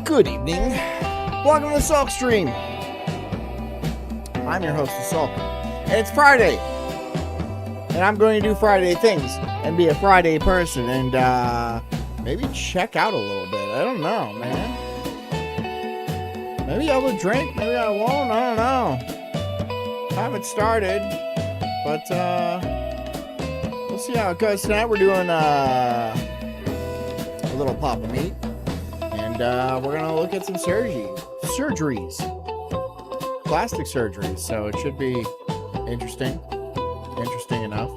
Good evening. Welcome to the Sulk stream. I'm your host, Sulk, and it's Friday. And I'm going to do Friday things and be a Friday person and maybe check out a little bit. I don't know, man. Maybe I will drink, maybe I won't. I don't know. I haven't started, but we'll see how it goes. Tonight we're doing a little pop of meat. And we're going to look at some surgeries. Plastic surgeries. So it should be interesting. Interesting enough.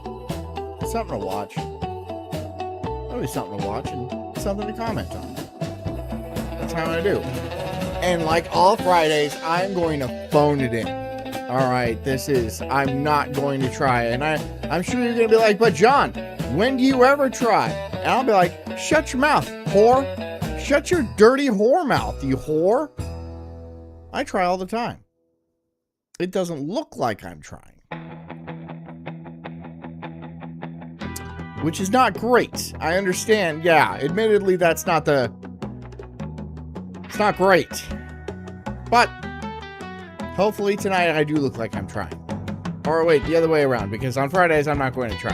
Something to watch. That'll be something to watch and something to comment on. That's how I'm going to do. And like all Fridays, I'm going to phone it in. Alright, I'm not going to try. And I'm sure you're going to be like, but John, when do you ever try? And I'll be like, shut your mouth, whore. Shut your dirty whore mouth, you whore. I try all the time. It doesn't look like I'm trying. Which is not great. I understand. Yeah, admittedly, it's not great. But hopefully tonight I do look like I'm trying. Or wait, the other way around, because on Fridays I'm not going to try.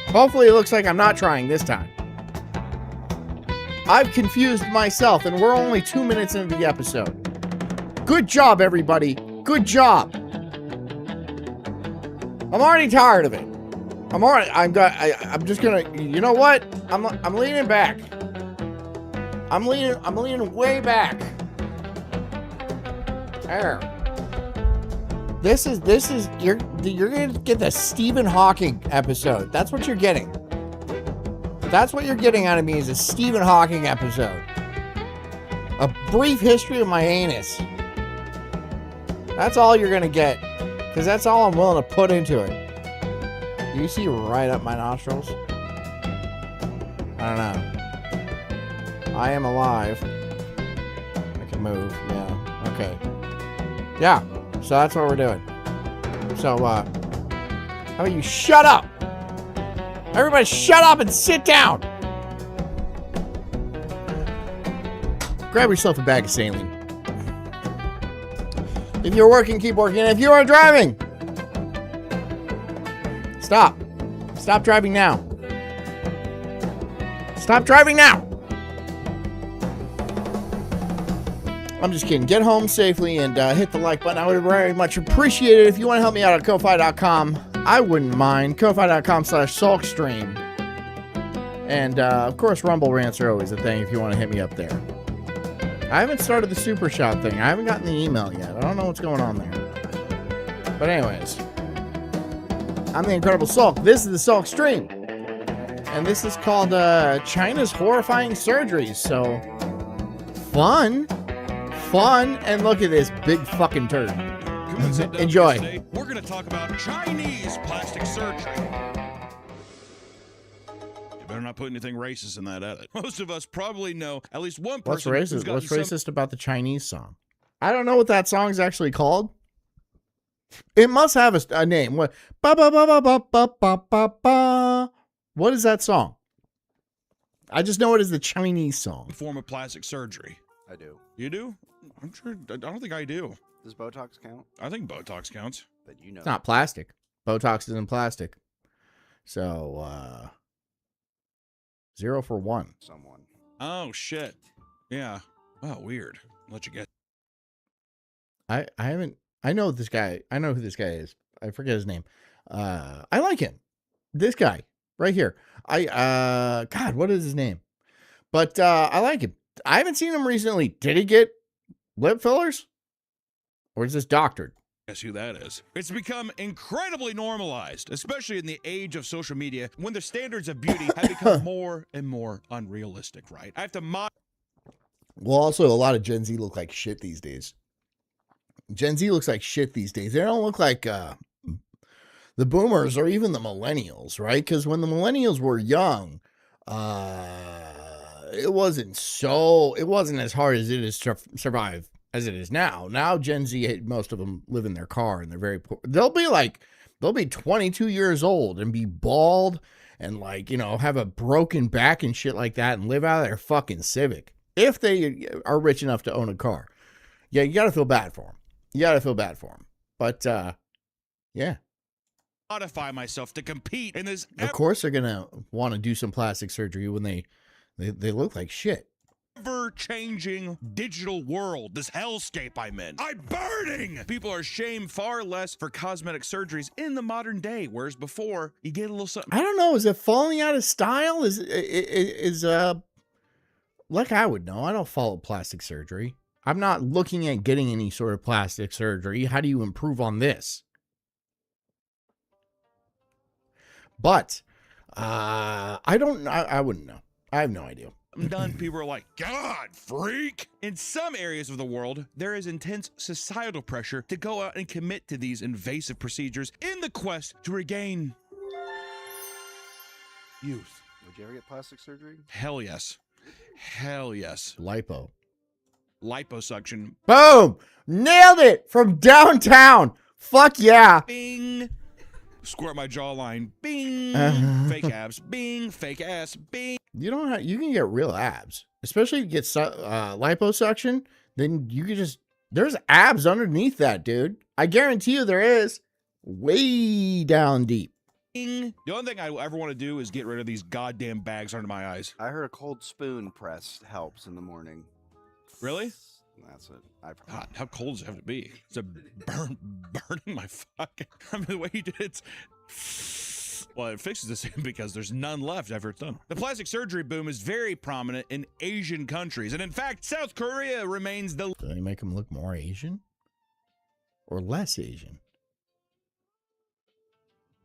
Hopefully it looks like I'm not trying this time. I've confused myself, and we're only 2 minutes into the episode. Good job, everybody. Good job. I'm already tired of it. I'm just gonna. You know what? I'm leaning back. I'm leaning way back. There. This is you're gonna get the Stephen Hawking episode. That's what you're getting. That's what you're getting out of me is a Stephen Hawking episode. A brief history of my anus. That's all you're going to get. Because that's all I'm willing to put into it. You see right up my nostrils? I don't know. I am alive. I can move. Yeah. Okay. Yeah. So that's what we're doing. So, how about you shut up? Everybody shut up and sit down. Grab yourself a bag of saline. If you're working, keep working. If you are driving, stop. Stop driving now. Stop driving now. I'm just kidding. Get home safely and hit the like button. I would very much appreciate it. If you want to help me out at Ko-Fi.com, I wouldn't mind. Ko-Fi.com/SulkStream. And, of course, Rumble rants are always a thing if you want to hit me up there. I haven't started the Super Shot thing. I haven't gotten the email yet. I don't know what's going on there. But anyways, I'm the Incredible Sulk. This is the Sulk Stream. And this is called China's Horrifying Surgeries. So, fun. Fun. And look at this big fucking turd. Enjoy. Today, we're going to talk about Chinese plastic surgery. You better not put anything racist in that edit. Most of us probably know at least one person. What's racist? What's racist about the Chinese song? I don't know what that song's actually called. It must have a name. What? Ba ba ba ba ba ba ba ba ba. What is that song? I just know it is the Chinese song. Form of plastic surgery. I do. You do? I'm sure. I don't think I do. Does Botox count? I think Botox counts. But you know. It's not plastic. Botox isn't plastic. So, 0 for 1. Someone. Oh, shit. Yeah. Oh, weird. I'll let you get. I haven't. I know this guy. I know who this guy is. I forget his name. I like him. This guy right here. God, what is his name? But I like him. I haven't seen him recently. Did he get lip fillers? Or is this doctored? Guess who that is? It's become incredibly normalized, especially in the age of social media, when the standards of beauty have become more and more unrealistic, right? I have to Well, also, a lot of Gen Z look like shit these days. Gen Z looks like shit these days. They don't look like the boomers or even the millennials, right? Because when the millennials were young, it wasn't as hard as it is to survive as it is now. Now Gen Z, most of them live in their car and they're very poor. They'll be 22 years old and be bald and have a broken back and shit like that and live out of their fucking Civic. if they are rich enough to own a car. Yeah, you got to feel bad for them. But, yeah. Modify myself to compete in this Of course they're going to want to do some plastic surgery when they look like shit. ever-changing digital world, this hellscape I'm in. I'm burning! People are shamed far less for cosmetic surgeries in the modern day, whereas before, you get a little something. I don't know. Is it falling out of style? Like I would know. I don't follow plastic surgery. I'm not looking at getting any sort of plastic surgery. How do you improve on this? But I wouldn't know. I have no idea. I'm done. People are like, God, freak. In some areas of the world, there is intense societal pressure to go out and commit to these invasive procedures in the quest to regain youth. Would you ever get plastic surgery? Hell yes. Hell yes. Liposuction. Boom! Nailed it from downtown. Fuck yeah. Bing. Squirt my jawline. Bing. Fake abs. Bing. Fake ass. Bing. You can get real abs, especially if you get liposuction. Then you can there's abs underneath that, dude. I guarantee you there is. Way down deep. Bing. The only thing I ever want to do is get rid of these goddamn bags under my eyes. I heard a cold spoon press helps in the morning. Really? That's it. God, how cold does it have to be? It's a burning my fucking. I mean, the way you did it. Well, it fixes this because there's none left after it's done. The plastic surgery boom is very prominent in Asian countries, and in fact, South Korea remains the. Do they make them look more Asian or less Asian?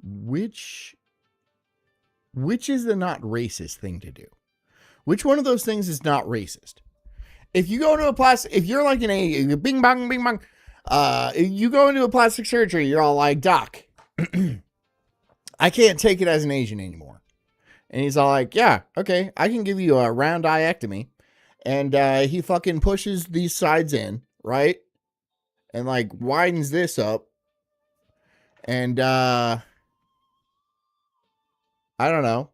Which is the not racist thing to do? Which one of those things is not racist? If you go to if you're like in a bing bang, you go into a plastic surgery, you're all like, Doc, I can't take it as an Asian anymore. And he's all like, yeah, okay, I can give you a round eyectomy. And he fucking pushes these sides in, right? And like widens this up. And I don't know.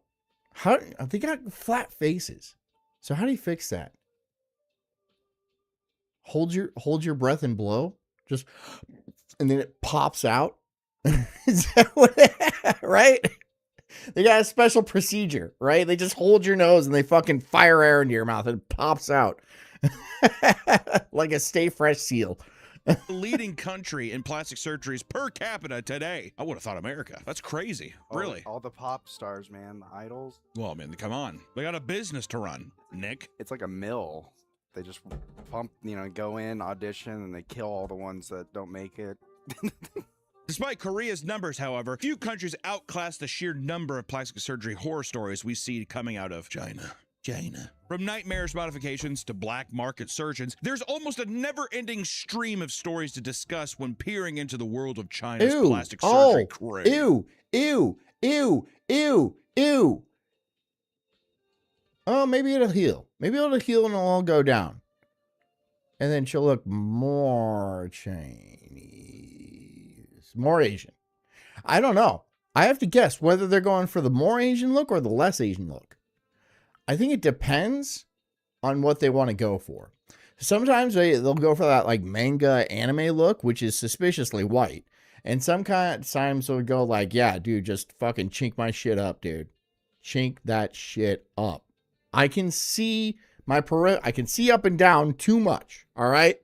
They got flat faces. So how do you fix that? Hold your breath and blow, and then it pops out. Is that what? Right? They got a special procedure, right? They just hold your nose and they fucking fire air into your mouth and it pops out like a Stay Fresh seal. The leading country in plastic surgeries per capita today. I would have thought America. That's crazy. Really? All the pop stars, man, the idols. Well, I mean, come on. They got a business to run, Nick. It's like a mill. They just pump, go in, audition, and they kill all the ones that don't make it. Despite Korea's numbers, however, few countries outclass the sheer number of plastic surgery horror stories we see coming out of China. From nightmares modifications to black market surgeons, there's almost a never-ending stream of stories to discuss when peering into the world of China's plastic surgery craze. Ew. Oh, maybe it'll heal. Maybe it'll heal and it'll all go down. And then she'll look more Chinese. More Asian. I don't know. I have to guess whether they're going for the more Asian look or the less Asian look. I think it depends on what they want to go for. Sometimes they'll go for that like manga anime look, which is suspiciously white. And sometimes they'll go like, yeah, dude, just fucking chink my shit up, dude. Chink that shit up. I can see I can see up and down too much, all right?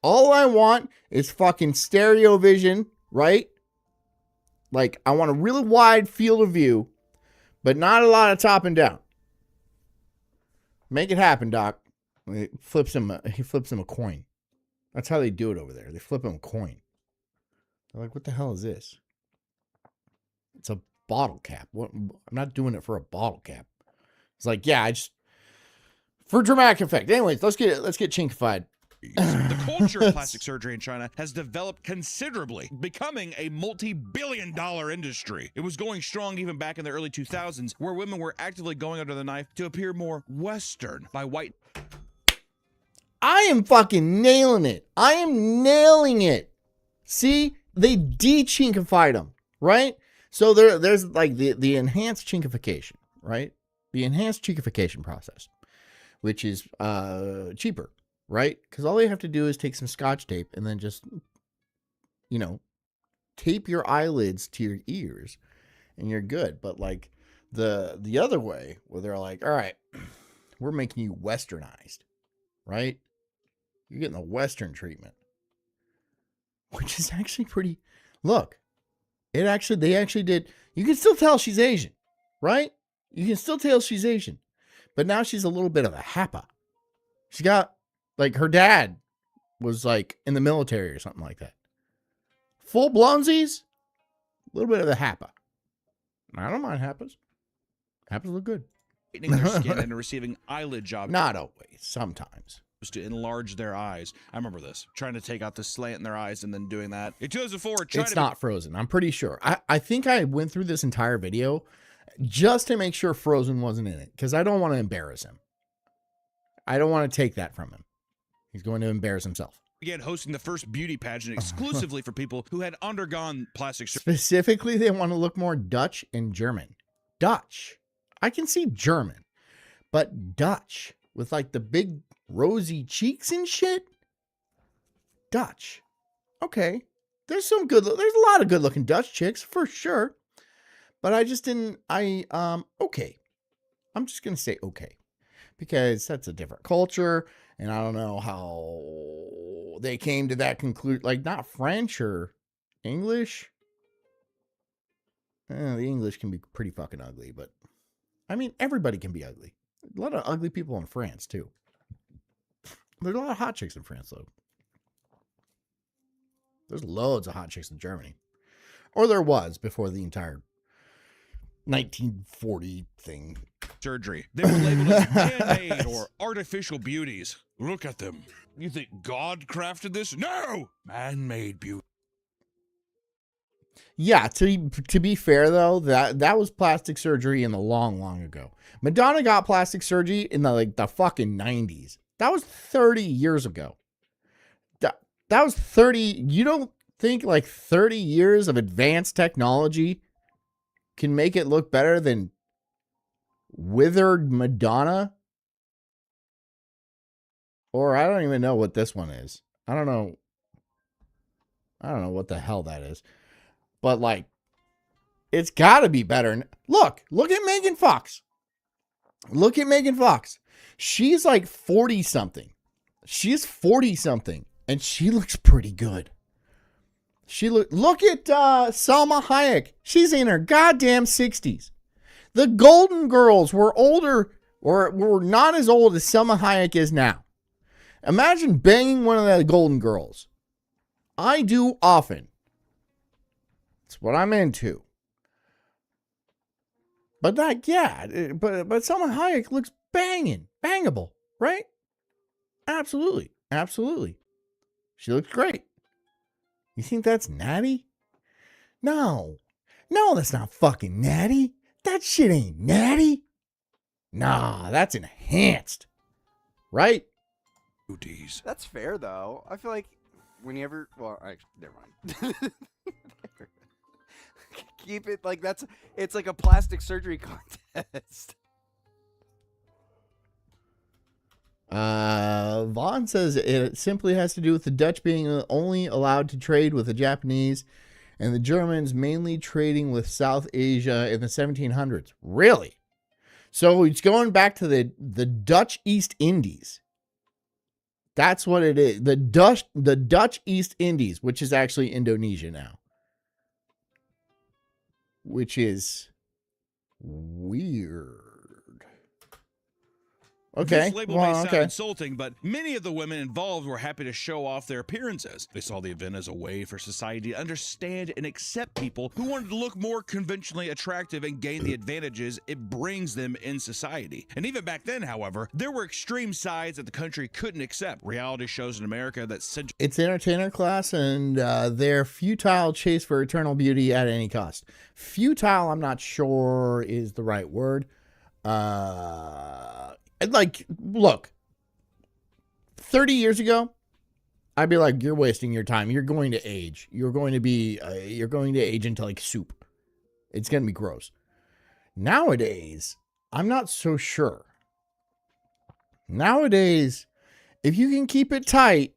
All I want is fucking stereo vision, right? Like, I want a really wide field of view, but not a lot of top and down. Make it happen, Doc. He flips him a coin. That's how they do it over there. They flip him a coin. They're like, what the hell is this? It's a bottle cap. What? I'm not doing it for a bottle cap. It's like, yeah, for dramatic effect. Anyways, let's get chinkified. The culture of plastic surgery in China has developed considerably, becoming a multi-billion-dollar industry. It was going strong even back in the early 2000s, where women were actively going under the knife to appear more Western by white. I am fucking nailing it. I am nailing it. See, they de-chinkified them, right? So there's like the enhanced chinkification, right? The enhanced chinkification process, which is cheaper, right? Because all they have to do is take some Scotch tape and then just, you know, tape your eyelids to your ears and you're good. But like the other way where they're like, all right, we're making you westernized, right? You're getting the Western treatment, which is actually pretty, look, they actually did. You can still tell she's Asian, right? You can still tell she's Asian, but now she's a little bit of a happa. She got, like, her dad was like in the military or something like that. Full blownsies, a little bit of a happa. I don't mind happas. Happas look good. Whitening their skin and receiving eyelid jobs. Not always, sometimes. To enlarge their eyes. I remember this. Trying to take out the slant in their eyes and then doing that. In 2004, it's not Frozen. I'm pretty sure. I think I went through this entire video just to make sure Frozen wasn't in it because I don't want to embarrass him. I don't want to take that from him. He's going to embarrass himself. Began hosting the first beauty pageant exclusively for people who had undergone plastic surgery. Specifically, they want to look more Dutch and German. Dutch. I can see German, but Dutch with like the big rosy cheeks and shit. Dutch. Okay. There's a lot of good looking Dutch chicks for sure. But I just didn't, okay. I'm just going to say okay. Because that's a different culture. And I don't know how they came to that conclusion. Like not French or English. The English can be pretty fucking ugly. But I mean, everybody can be ugly. A lot of ugly people in France too. There's a lot of hot chicks in France, though. There's loads of hot chicks in Germany. Or there was before the entire 1940 thing. Surgery. They were labeled as man-made or artificial beauties. Look at them. You think God crafted this? No! Man-made beauty. Yeah, to be fair, though, that was plastic surgery in the long ago. Madonna got plastic surgery in the fucking 90s. That was 30 years ago. That was 30. You don't think like 30 years of advanced technology can make it look better than withered Madonna? Or I don't even know what this one is. I don't know what the hell that is. But like, it's got to be better. Look at Megan Fox. Look at Megan Fox. She's like 40 something. She's 40 something. And she looks pretty good. Look at Salma Hayek. She's in her goddamn 60s. The Golden Girls were older or were not as old as Salma Hayek is now. Imagine banging one of the Golden Girls. I do often. It's what I'm into. But but Salma Hayek looks bangable, right? Absolutely. She looks great. You think that's natty? No, that's not fucking natty. That shit ain't natty. Nah, that's enhanced. Right? Beauties. That's fair, though. I feel like whenever... Well, actually, never mind. Keep it like that's... It's like a plastic surgery contest. Vaughn says it simply has to do with the Dutch being only allowed to trade with the Japanese and the Germans mainly trading with South Asia in the 1700s. Really? So it's going back to the Dutch East Indies. That's what it is. The Dutch East Indies, which is actually Indonesia now. Which is weird. Okay. This label may sound insulting, but many of the women involved were happy to show off their appearances. They saw the event as a way for society to understand and accept people who wanted to look more conventionally attractive and gain the advantages it brings them in society. And even back then, however, there were extreme sides that the country couldn't accept. Reality shows in America that it's entertainer class and their futile chase for eternal beauty at any cost. Futile, I'm not sure is the right word. Like, look, 30 years ago, I'd be like, you're wasting your time. You're going to age. You're going to age into like soup. It's going to be gross. Nowadays, I'm not so sure. Nowadays, if you can keep it tight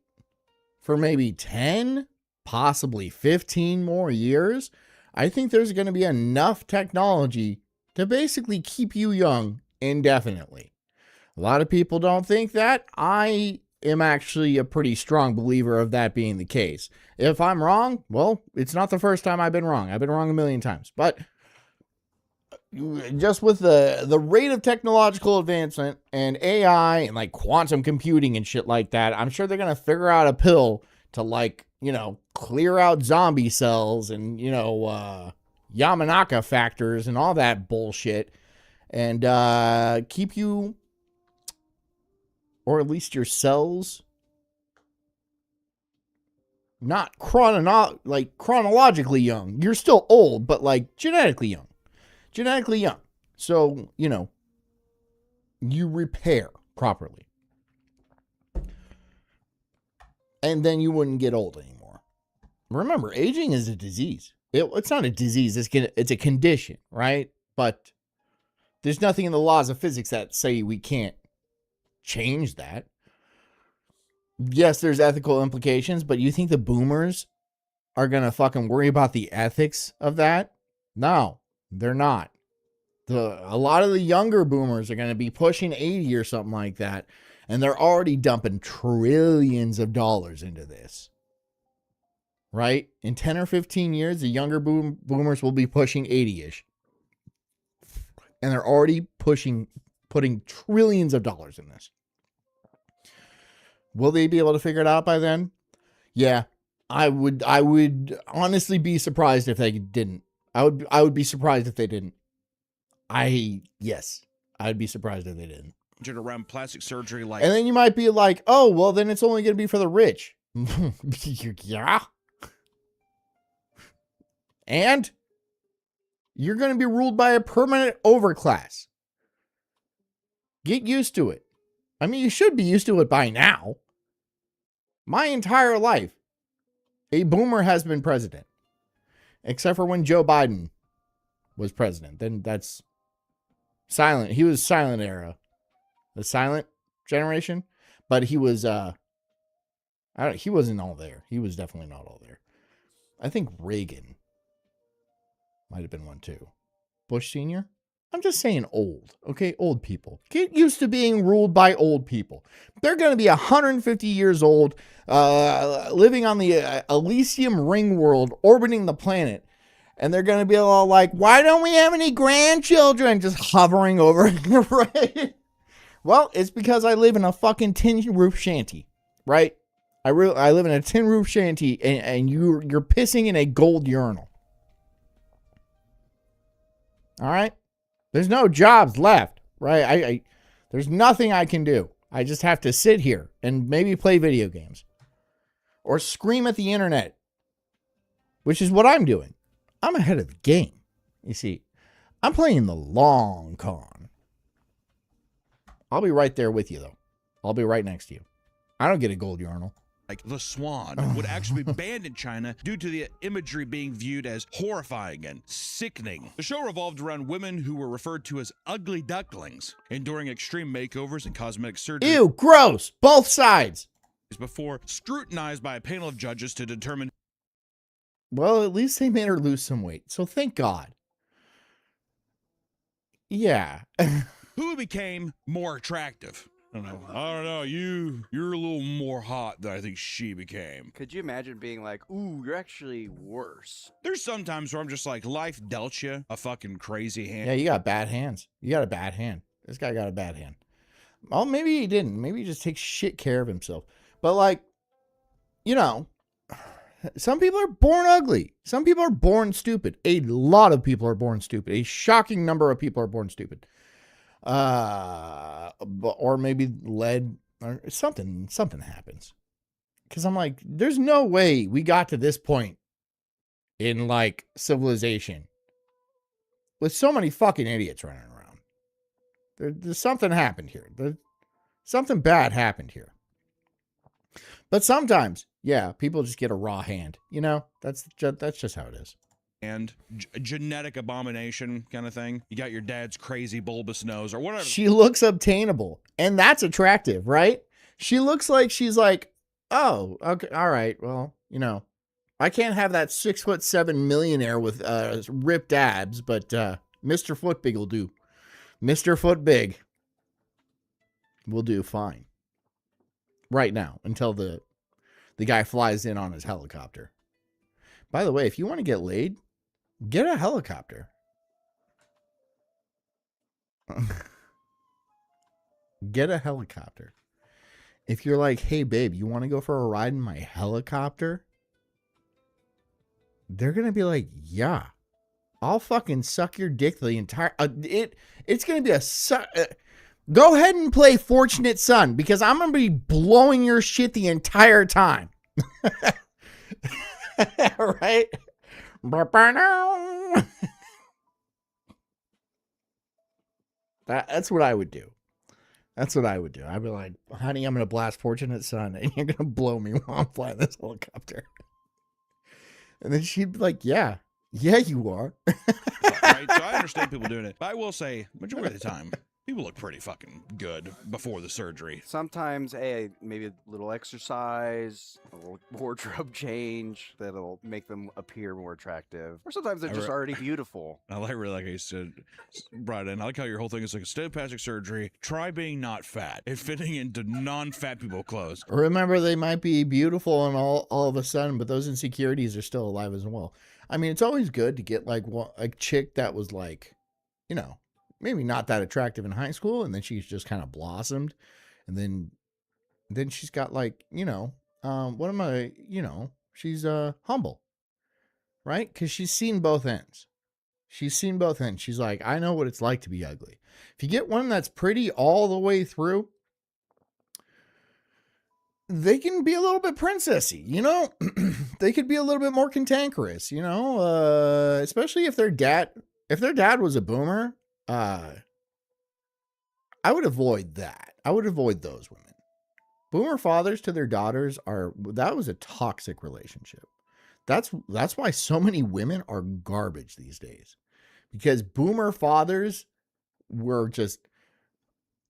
for maybe 10, possibly 15 more years, I think there's going to be enough technology to basically keep you young indefinitely. A lot of people don't think that. I am actually a pretty strong believer of that being the case. If I'm wrong, well, it's not the first time I've been wrong. I've been wrong a million times. But just with the rate of technological advancement and AI and like quantum computing and shit like that, I'm sure they're going to figure out a pill to like, clear out zombie cells and, Yamanaka factors and all that bullshit and keep you, or at least your cells, not chronologically young. You're still old, but like genetically young. So, you repair properly. And then you wouldn't get old anymore. Remember, aging is a disease. It's not a disease. It's a condition, right? But there's nothing in the laws of physics that say we can't change that. Yes, there's ethical implications, but you think the boomers are going to fucking worry about the ethics of that? No, they're not. A lot of the younger boomers are going to be pushing 80 or something like that, and they're already dumping trillions of dollars into this. Right? In 10 or 15 years, the younger boomers will be pushing 80-ish. And they're already putting trillions of dollars in this. Will they be able to figure it out by then? Yeah, I would honestly be surprised if they didn't. I would be surprised if they didn't. I'd be surprised if they didn't. Around plastic surgery, like, and then you might be like, oh, well, then it's only going to be for the rich. Yeah. And you're going to be ruled by a permanent overclass. Get used to it. I mean, you should be used to it by now. My entire life, a boomer has been president. Except for when Joe Biden was president. Then that's silent. He was silent era. The silent generation. But he was, he wasn't all there. He was definitely not all there. I think Reagan might have been one too. Bush Sr.? I'm just saying old, okay? Old people. Get used to being ruled by old people. They're going to be 150 years old, living on the Elysium ring world, orbiting the planet. And they're going to be all like, why don't we have any grandchildren? Just hovering over, right? Well, it's because I live in a fucking tin roof shanty, right? I live in a tin roof shanty, and you're pissing in a gold urinal. All right? There's no jobs left, right? There's nothing I can do. I just have to sit here and maybe play video games. Or scream at the internet. Which is what I'm doing. I'm ahead of the game. You see, I'm playing the long con. I'll be right there with you, though. I'll be right next to you. I don't get a gold urinal. Like the swan would actually be banned in China due to the imagery being viewed as horrifying and sickening. The show revolved around women who were referred to as ugly ducklings, enduring extreme makeovers and cosmetic surgery. Ew, gross. Both sides. Before scrutinized by a panel of judges to determine. Well, at least they made her lose some weight, so thank God. Yeah. Who became more attractive? I don't know. You're a little more hot than I think she became. Could you imagine being like, ooh, you're actually worse? There's some times where I'm just like, life dealt you a fucking crazy hand. Yeah, you got bad hands. You got a bad hand. This guy got a bad hand. Well, maybe he didn't. Maybe he just takes shit care of himself. But like, some people are born ugly. Some people are born stupid. A lot of people are born stupid. A shocking number of people are born stupid. Or maybe led or something happens. Cause I'm like, there's no way we got to this point in like civilization with so many fucking idiots running around. There's something happened here. Something bad happened here. But sometimes, yeah, people just get a raw hand. That's just how it is. and genetic abomination kind of thing. You got your dad's crazy bulbous nose or whatever. She looks obtainable, and that's attractive, right? She looks like she's like, oh, okay, all right, well, you know, I can't have that 6'7" millionaire with ripped abs, but Mr. Foot Big will do. Mr. Foot Big will do fine right now until the guy flies in on his helicopter. By the way, if you want to get laid, get a helicopter. Get a helicopter. If you're like, hey, babe, you want to go for a ride in my helicopter? They're going to be like, yeah, I'll fucking suck your dick the entire... it's going to be a... go ahead and play Fortunate Son, because I'm going to be blowing your shit the entire time. Right? That's what I would do. That's what I would do. I'd be like, honey, I'm going to blast Fortunate Son, and you're going to blow me while I'm flying this helicopter. And then she'd be like, yeah, you are. Right? So I understand people doing it. But I will say, majority of the time, people look pretty fucking good before the surgery. Sometimes, maybe a little exercise, a little wardrobe change that'll make them appear more attractive. Or sometimes they're just already beautiful. I really like how you said, brought in. I like how your whole thing is like, instead of plastic surgery, try being not fat and fitting into non-fat people clothes. Remember, they might be beautiful and all of a sudden, but those insecurities are still alive as well. I mean, it's always good to get like a chick that was like, you know, maybe not that attractive in high school, and then she's just kind of blossomed, and then she's got like, you know, she's humble, right? Because she's seen both ends. She's like, I know what it's like to be ugly. If you get one that's pretty all the way through, they can be a little bit princessy, you know. They could be a little bit more cantankerous, you know, especially if their dad was a boomer. I would avoid that. I would avoid those women. Boomer fathers to their daughters that was a toxic relationship. That's why so many women are garbage these days, because boomer fathers were just,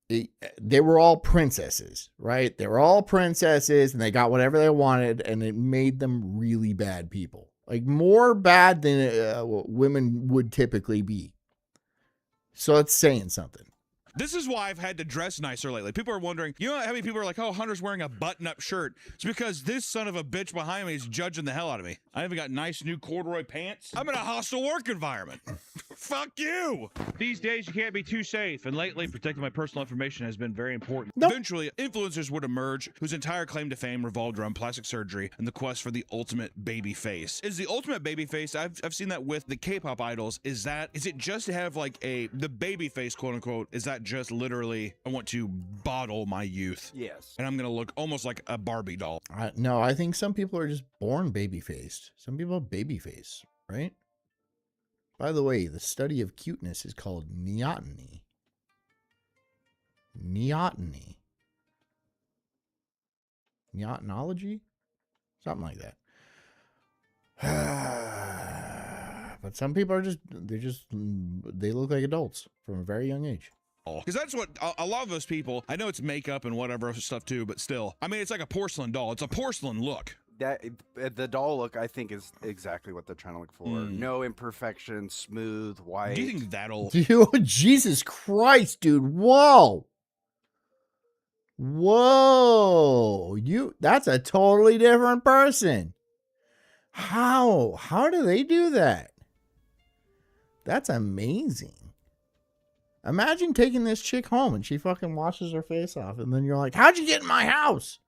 they were all princesses, right? They were all princesses and they got whatever they wanted, and it made them really bad people, like more bad than women would typically be. So it's saying something. This is why I've had to dress nicer lately. People are wondering, you know how many people are like, oh, Hunter's wearing a button-up shirt? It's because this son of a bitch behind me is judging the hell out of me. I even got nice new corduroy pants. I'm in a hostile work environment. Fuck you. These days, you can't be too safe, and lately, protecting my personal information has been very important. Nope. Eventually, influencers would emerge whose entire claim to fame revolved around plastic surgery and the quest for the ultimate baby face. Is the ultimate baby face, I've seen that with the K-pop idols, is it just to have like the baby face, quote unquote, is that just literally, I want to bottle my youth? Yes. And I'm going to look almost like a Barbie doll. No, I think some people are just born baby-faced. Some people have baby face, right? By the way, the study of cuteness is called neoteny. Neoteny. Neotenology? Something like that. But some people are they look like adults from a very young age. Because that's what a lot of those people, I know it's makeup and whatever stuff too, but still, I mean, it's like a porcelain doll. It's a porcelain look. The doll look, I think, is exactly what they're trying to look for. No imperfections, smooth, white. Do you think that'll... Dude, Jesus Christ, dude. Whoa. That's a totally different person. How do they do that? That's amazing. Imagine taking this chick home and she fucking washes her face off, and then you're like, how'd you get in my house?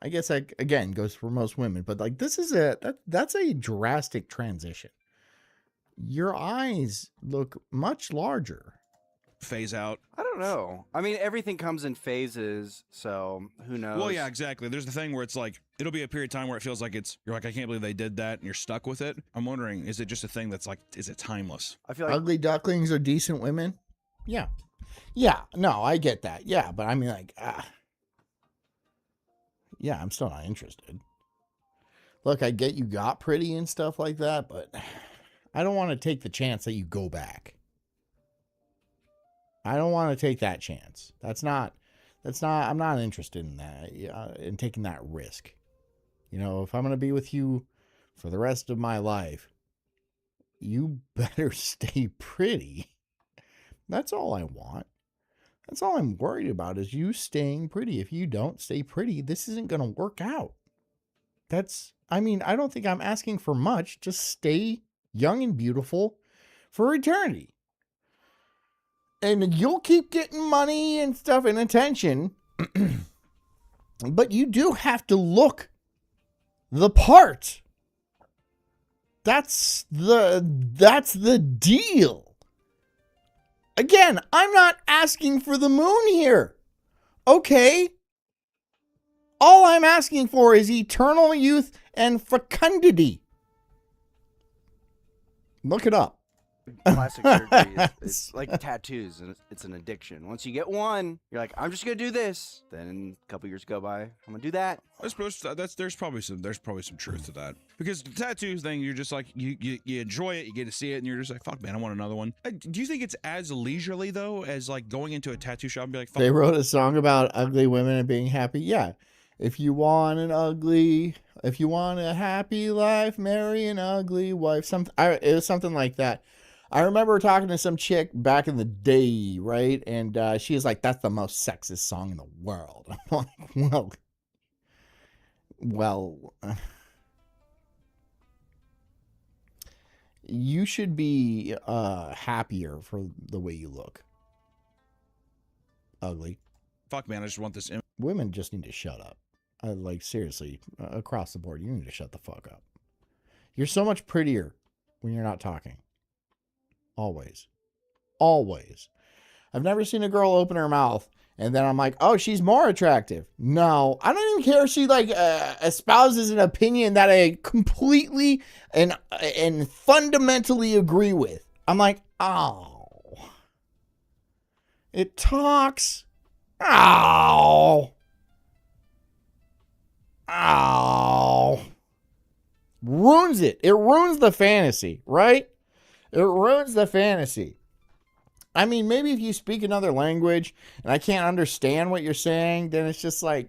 I guess that, again, goes for most women, but like, this is that's a drastic transition. Your eyes look much larger. Phase out. I don't know. I mean, everything comes in phases, so who knows? Well, yeah, exactly. There's the thing where it's like, it'll be a period of time where it feels like you're like, I can't believe they did that, and you're stuck with it. I'm wondering, is it just a thing that's like, is it timeless? I feel like ugly ducklings are decent women. Yeah. No, I get that. Yeah, but I mean, like, yeah, I'm still not interested. Look, I get you got pretty and stuff like that, but I don't want to take the chance that you go back. I don't want to take that chance. I'm not interested in that, in taking that risk. You know, if I'm going to be with you for the rest of my life, you better stay pretty. That's all I want. That's all I'm worried about is you staying pretty. If you don't stay pretty, this isn't going to work out. I don't think I'm asking for much. Just stay young and beautiful for eternity. And you'll keep getting money and stuff and attention. But you do have to look the part. That's the deal. Again, I'm not asking for the moon here. Okay? All I'm asking for is eternal youth and fecundity. Look it up. Plastic surgery it's like tattoos, and it's an addiction. Once you get one, you're like, I'm just gonna do this. Then a couple years go by, I'm gonna do that. I suppose there's probably some truth to that, because the tattoo thing, you're just like you enjoy it, you get to see it, and you're just like, fuck man, I want another one. Do you think it's as leisurely though as like going into a tattoo shop and be like, fuck? They wrote a song about ugly women and being happy. Yeah, if you want a happy life, marry an ugly wife. It was something like that. I remember talking to some chick back in the day, right? And she was like, that's the most sexist song in the world. I'm like, well, you should be happier for the way you look. Ugly. Fuck, man, I just want this. Women just need to shut up. Like, seriously, across the board, you need to shut the fuck up. You're so much prettier when you're not talking. Always. Always. I've never seen a girl open her mouth and then I'm like, oh, she's more attractive. No, I don't even care if she like espouses an opinion that I completely and fundamentally agree with. I'm like, oh. It talks. Oh. Oh. Ruins it. It ruins the fantasy, right? It ruins the fantasy. I mean, maybe if you speak another language and I can't understand what you're saying, then it's just like,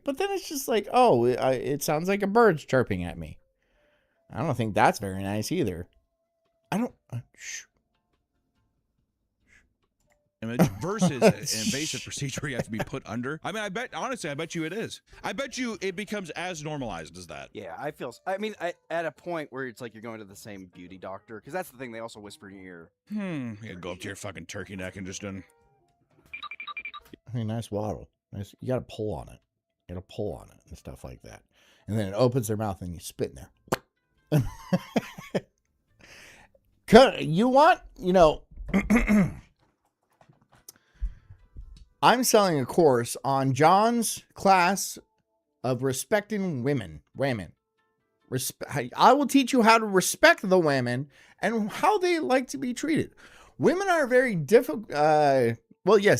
oh, it sounds like a bird's chirping at me. I don't think that's very nice either. I don't. Shh. Versus an invasive procedure you have to be put under. I mean, I bet you it is. I bet you it becomes as normalized as that. Yeah, at a point where it's like you're going to the same beauty doctor, because that's the thing, they also whisper in your ear. You go up to your fucking turkey neck and just I mean, nice waddle. Nice. You got to pull on it. You got to pull on it and stuff like that. And then it opens their mouth and you spit in there. You want, I'm selling a course on John's class of respecting women. I will teach you how to respect the women and how they like to be treated. Women are very difficult,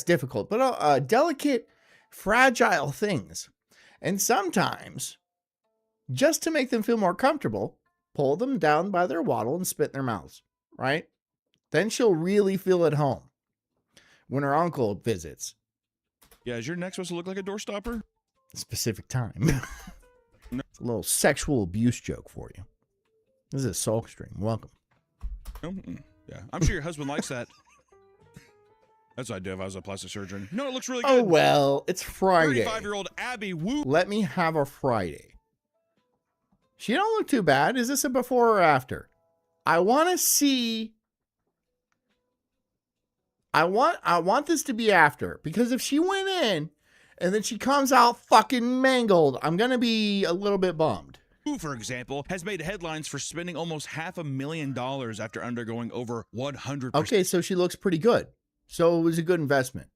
difficult, but delicate, fragile things. And sometimes, just to make them feel more comfortable, pull them down by their waddle and spit in their mouths, right? Then she'll really feel at home when her uncle visits. Yeah, is your neck supposed to look like a doorstopper? Specific time. It's a little sexual abuse joke for you. This is a Sulk stream. Welcome. Yeah, I'm sure your husband likes that. That's what I'd do if I was a plastic surgeon. No, it looks really good. Oh, well, it's Friday. 35-year-old Abby Woo. Let me have a Friday. She don't look too bad. Is this a before or after? I want to see... I want this to be after, because if she went in and then she comes out fucking mangled, I'm going to be a little bit bummed. Who, for example, has made headlines for spending almost $500,000 after undergoing over 100 Okay, so she looks pretty good. So it was a good investment,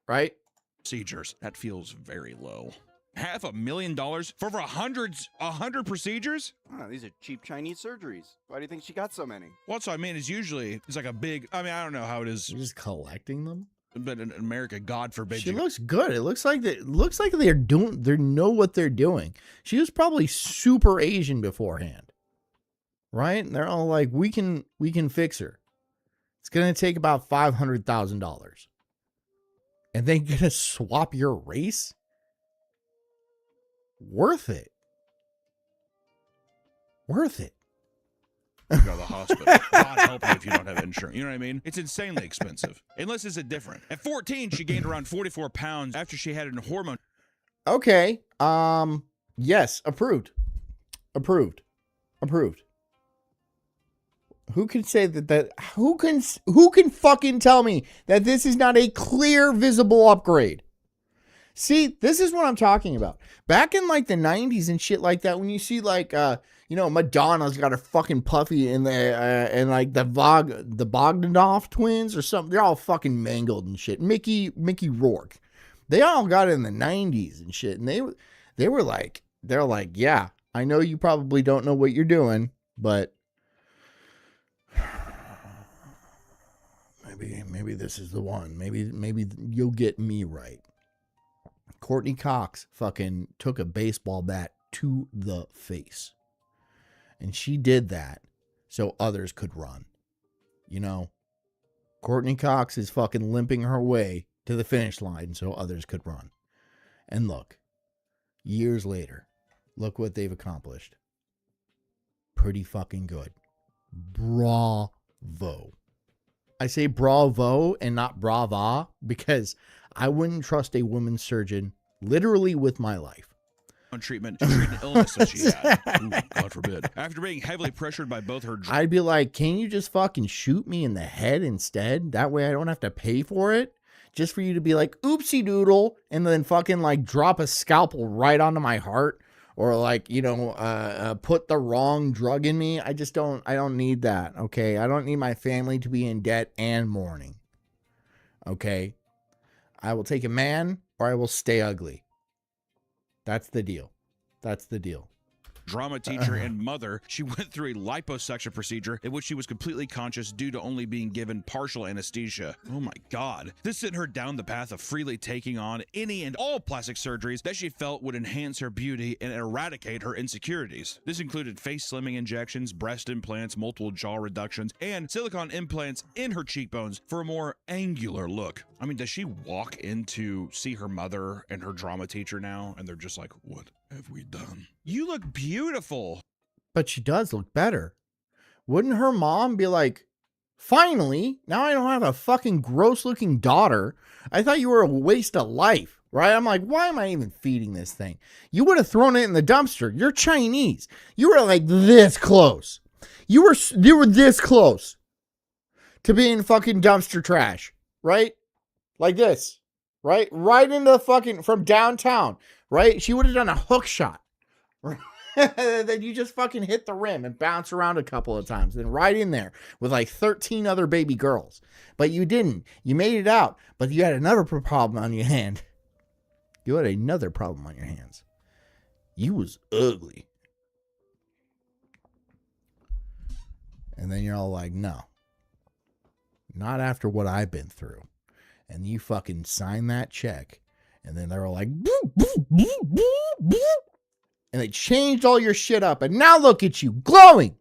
right? Procedures. That feels very low. $500,000 for over 100 procedures? Oh, these are cheap Chinese surgeries. Why do you think she got so many? Well, that's what I mean. It's like a big, I mean, I don't know how it is. You're just collecting them? But in America, God forbid She you. looks good. It looks like they know what they're doing. She was probably super Asian beforehand. Right? And they're all like, we can fix her. It's gonna take about $500,000. And then gonna swap your race? Worth it. Worth it. Go to the hospital. God help you if you don't have insurance. You know what I mean? It's insanely expensive. Unless it's different. At 14, she gained around 44 pounds after she had a hormone. Okay. Yes. Approved. Who can say who can fucking tell me that this is not a clear, visible upgrade? See, this is what I'm talking about. Back in like the 90s and shit like that, when you see like, Madonna's got her fucking puffy and like the Bogdanov twins or something, they're all fucking mangled and shit. Mickey Rourke, they all got it in the 90s and shit. And they're like, yeah, I know you probably don't know what you're doing, but maybe this is the one. Maybe you'll get me right. Courtney Cox fucking took a baseball bat to the face. And she did that so others could run. You know, Courtney Cox is fucking limping her way to the finish line so others could run. And look, years later, look what they've accomplished. Pretty fucking good. Bravo. I say bravo and not brava because I wouldn't trust a woman surgeon literally with my life. On treatment to treat an illness that she had. Ooh, God forbid. After being heavily pressured by both her... I'd be like, can you just fucking shoot me in the head instead? That way I don't have to pay for it. Just for you to be like, oopsie doodle, and then fucking like drop a scalpel right onto my heart. Or like, put the wrong drug in me. I don't need that, okay? I don't need my family to be in debt and mourning. Okay? I will take a man or I will stay ugly. That's the deal. Drama teacher and mother, she went through a liposuction procedure in which she was completely conscious due to only being given partial anesthesia. Oh my God. This sent her down the path of freely taking on any and all plastic surgeries that she felt would enhance her beauty and eradicate her insecurities. This included face slimming injections, breast implants, multiple jaw reductions, and silicone implants in her cheekbones for a more angular look. I mean, does she walk in to see her mother and her drama teacher now, and they're just like, what have we done? You look beautiful. But she does look better. Wouldn't her mom be like, finally, now I don't have a fucking gross looking daughter. I thought you were a waste of life, right? I'm like, why am I even feeding this thing? You would have thrown it in the dumpster. You're Chinese. You were like this close. You were this close to being fucking dumpster trash, right? Like this, right? Right into the fucking, from downtown, right? She would have done a hook shot. Then you just fucking hit the rim and bounce around a couple of times. Then right in there with like 13 other baby girls. But you didn't. You made it out. But you had another problem on your hand. You had another problem on your hands. You was ugly. And then you're all like, no. Not after what I've been through. And you fucking sign that check. And then they're all like, boop, boop, boop, boop, boop. And they changed all your shit up. And now look at you, glowing.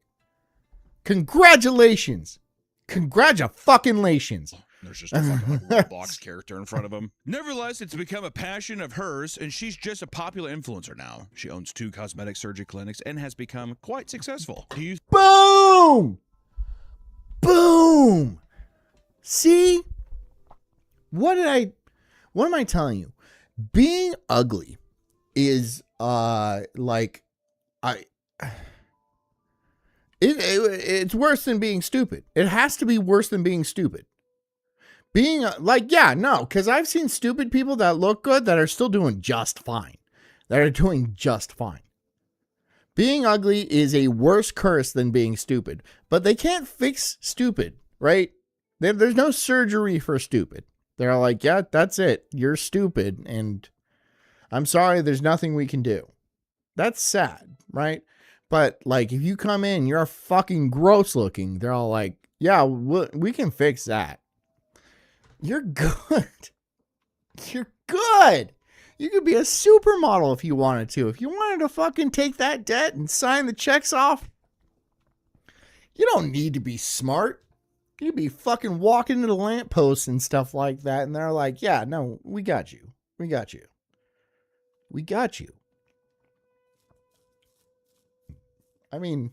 Congratulations. Congratulations. There's just a fucking Roblox character in front of him. Nevertheless, it's become a passion of hers, and she's just a popular influencer now. She owns 2 cosmetic surgery clinics and has become quite successful. Do you... Boom! Boom! See? What am I telling you? Being ugly is it's worse than being stupid. It has to be worse than being stupid. Being because I've seen stupid people that look good that are still doing just fine. Being ugly is a worse curse than being stupid, but they can't fix stupid, right? There's no surgery for stupid. They're like, yeah, that's it. You're stupid. And I'm sorry, there's nothing we can do. That's sad, right? But like, if you come in, you're fucking gross looking. They're all like, yeah, we can fix that. You're good. You're good. You could be a supermodel if you wanted to. If you wanted to fucking take that debt and sign the checks off, you don't need to be smart. You'd be fucking walking into the lampposts and stuff like that. And they're like, yeah, no, we got you. We got you. We got you. I mean,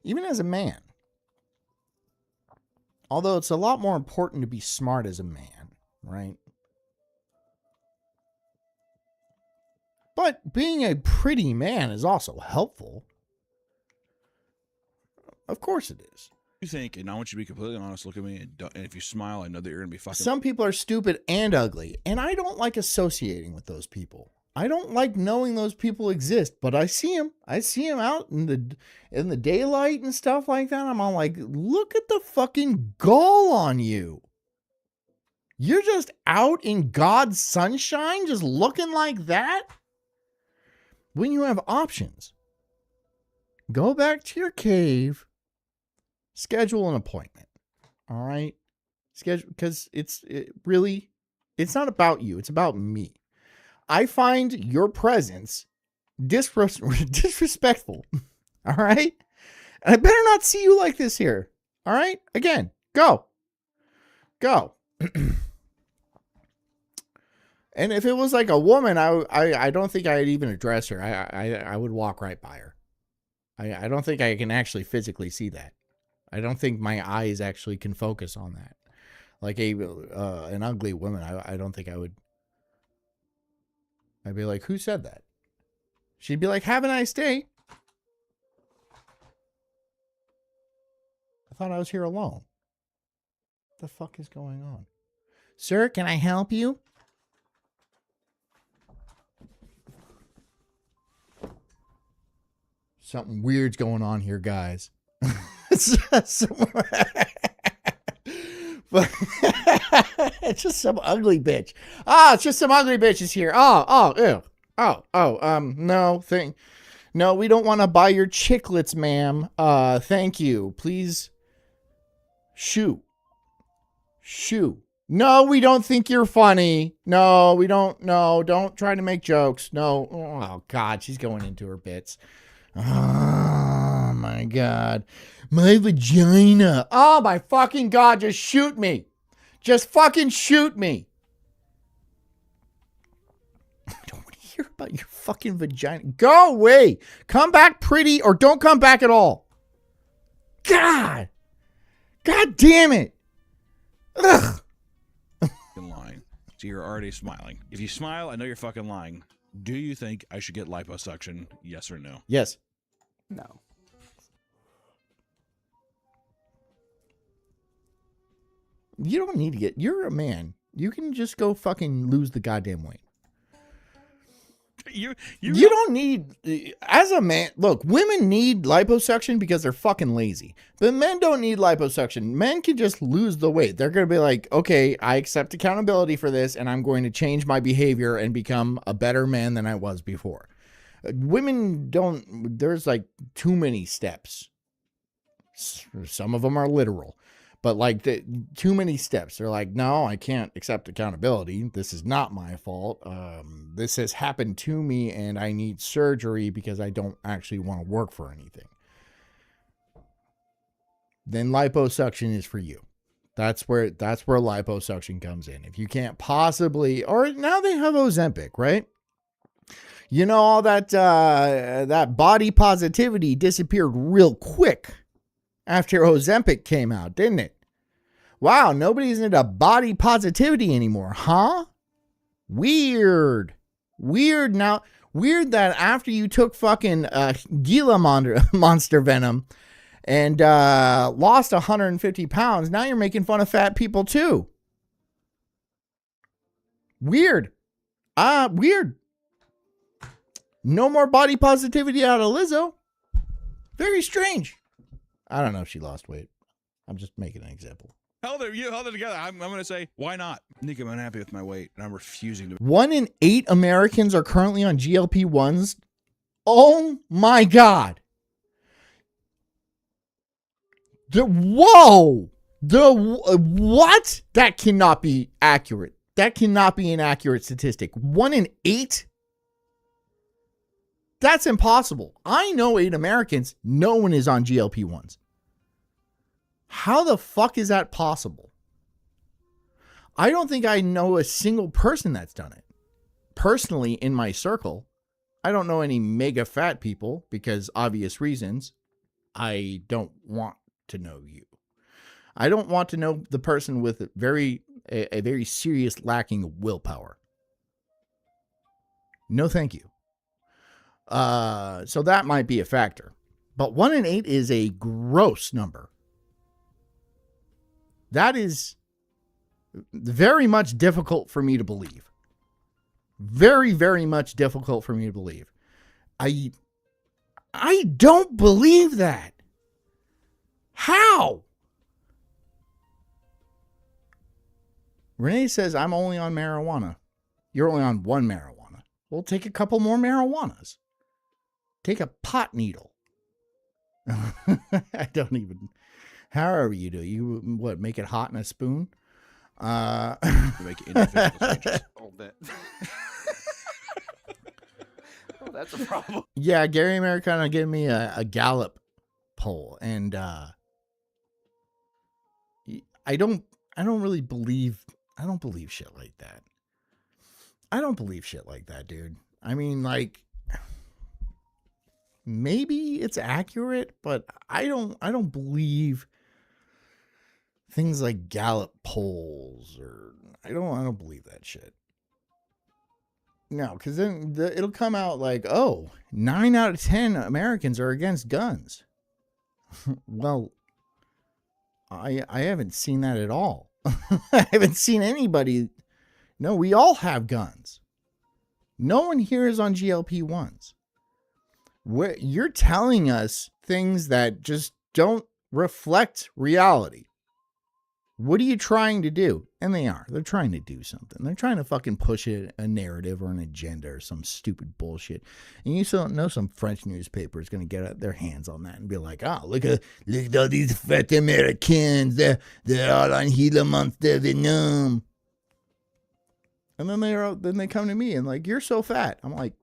even as a man, although it's a lot more important to be smart as a man, right? But being a pretty man is also helpful. Of course it is. You think, and I want you to be completely honest, look at me, and if you smile, I know that you're going to be fucking... Some people are stupid and ugly, and I don't like associating with those people. I don't like knowing those people exist, but I see them. I see them out in the daylight and stuff like that. I'm all like, look at the fucking gall on you. You're just out in God's sunshine, just looking like that? When you have options, go back to your cave, schedule an appointment. All right? Schedule, because it's not about you. It's about me. I find your presence disrespectful. All right? And I better not see you like this here. All right? Again, go. Go. And if it was like a woman, I don't think I'd even address her. I would walk right by her. I don't think I can actually physically see that. I don't think my eyes actually can focus on that. Like an ugly woman, I don't think I would. I'd be like, who said that? She'd be like, have a nice day. I thought I was here alone. What the fuck is going on? Sir, can I help you? Something weird's going on here, guys. It's just some ugly bitch. It's just some ugly bitches here. Ew. No, we don't want to buy your chiclets, ma'am. Thank you. Please. Shoo. No, we don't think you're funny. No, we don't. No, don't try to make jokes. No. Oh, God, she's going into her bits. Oh, my God. My vagina. Oh, my fucking God. Just shoot me. Just fucking shoot me. I don't want to hear about your fucking vagina. Go away. Come back pretty or don't come back at all. God. God damn it. Ugh. Lying. So you're already smiling. If you smile, I know you're fucking lying. Do you think I should get liposuction? Yes or no? Yes. No. You don't need to get... You're a man. You can just go fucking lose the goddamn weight. You don't need... As a man... Look, women need liposuction because they're fucking lazy. But men don't need liposuction. Men can just lose the weight. They're going to be like, okay, I accept accountability for this, and I'm going to change my behavior and become a better man than I was before. Women don't... There's like too many steps. Some of them are literal. But like too many steps. They're like, no, I can't accept accountability. This is not my fault. This has happened to me and I need surgery because I don't actually want to work for anything. Then liposuction is for you. That's where liposuction comes in. If you can't possibly, or now they have Ozempic, right? You know, all that body positivity disappeared real quick after Ozempic came out, didn't it? Wow, nobody's into body positivity anymore, huh? Weird. Weird now. Weird that after you took fucking Gila monster venom and lost 150 pounds, now you're making fun of fat people too. Weird. Weird. No more body positivity out of Lizzo. Very strange. I don't know if she lost weight. I'm just making an example. You held it together. I'm going to say, why not? Nick, I'm unhappy with my weight, and I'm refusing to. 1 in 8 Americans are currently on GLP-1s. Oh my God. Whoa. What? That cannot be accurate. That cannot be an accurate statistic. 1 in 8? That's impossible. I know 8 Americans. No one is on GLP-1s. How the fuck is that possible? I don't think I know a single person that's done it. Personally, in my circle, I don't know any mega fat people because obvious reasons. I don't want to know you. I don't want to know the person with a very serious lacking of willpower. No, thank you. So that might be a factor. But 1 in 8 is a gross number. That is very much difficult for me to believe. Very, very much difficult for me to believe. I don't believe that. How? Renee says, I'm only on marijuana. You're only on one marijuana. Well, take a couple more marijuanas. Take a pot needle. I don't even... However you do. You, what, make it hot in a spoon? You make individual changes. A little bit. Oh, that's a problem. Yeah, Gary Americano gave me a Gallup poll, and I don't really believe. I don't believe shit like that. I don't believe shit like that, dude. I mean, like, maybe it's accurate, but I don't believe things like Gallup polls, or I don't believe that shit. No, because then it'll come out like, oh, 9 out of 10 Americans are against guns. Well, I haven't seen that at all. I haven't seen anybody. No, we all have guns. No one here is on GLP-1s. You're telling us things that just don't reflect reality. What are you trying to do? And they're trying to do something. They're trying to fucking push a narrative or an agenda or some stupid bullshit. And you still know some French newspaper is going to get their hands on that and be like, oh, look at all these fat Americans. They're all on Gila Monster Venom. And then they come to me and like, you're so fat. I'm like,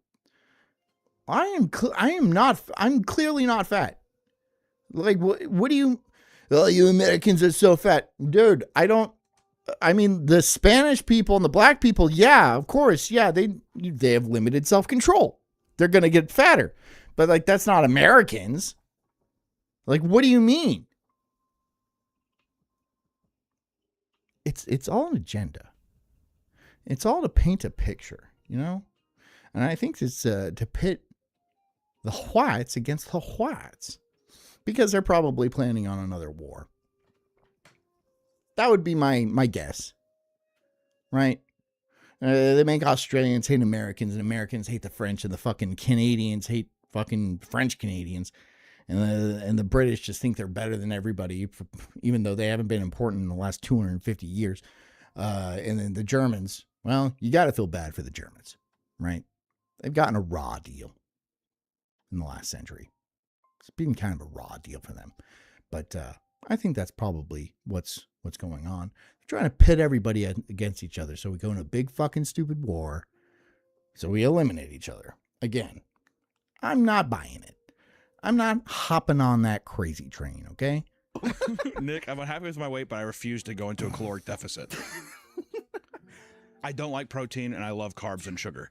I'm clearly not fat. Like, what do you... Oh, you Americans are so fat. Dude, I mean, the Spanish people and the black people, yeah, of course, yeah, they have limited self-control. They're going to get fatter. But, like, that's not Americans. Like, what do you mean? It's all an agenda. It's all to paint a picture, you know? And I think it's to pit the whites against the whites. Because they're probably planning on another war. That would be my guess. Right? They make Australians hate Americans, and Americans hate the French, and the fucking Canadians hate fucking French Canadians. And the British just think they're better than everybody, even though they haven't been important in the last 250 years. And then the Germans, well, you got to feel bad for the Germans. Right? They've gotten a raw deal in the last century. It's been kind of a raw deal for them. But I think that's probably what's going on. They're trying to pit everybody against each other. So we go in a big fucking stupid war. So we eliminate each other. Again, I'm not buying it. I'm not hopping on that crazy train, okay? Nick, I'm unhappy with my weight, but I refuse to go into a caloric deficit. I don't like protein, and I love carbs and sugar.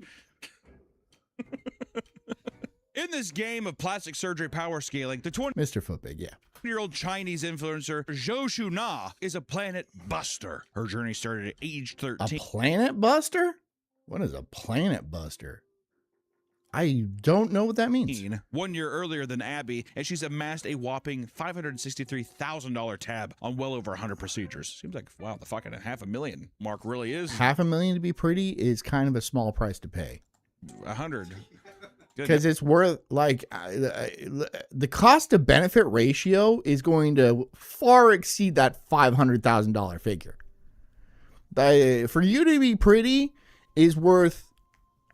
In this game of plastic surgery power scaling, the Mr. Footbig, yeah. 20-year-old Chinese influencer Zhou Shuna is a planet buster. Her journey started at age 13. A planet buster? What is a planet buster? I don't know what that means. 1 year earlier than Abby, and she's amassed a whopping $563,000 tab on well over 100 procedures. Seems like, wow, the fucking $500,000 mark really is. $500,000 to be pretty is kind of a small price to pay. 100. Because it's worth, like, the cost to benefit ratio is going to far exceed that $500,000 figure. For you to be pretty is worth,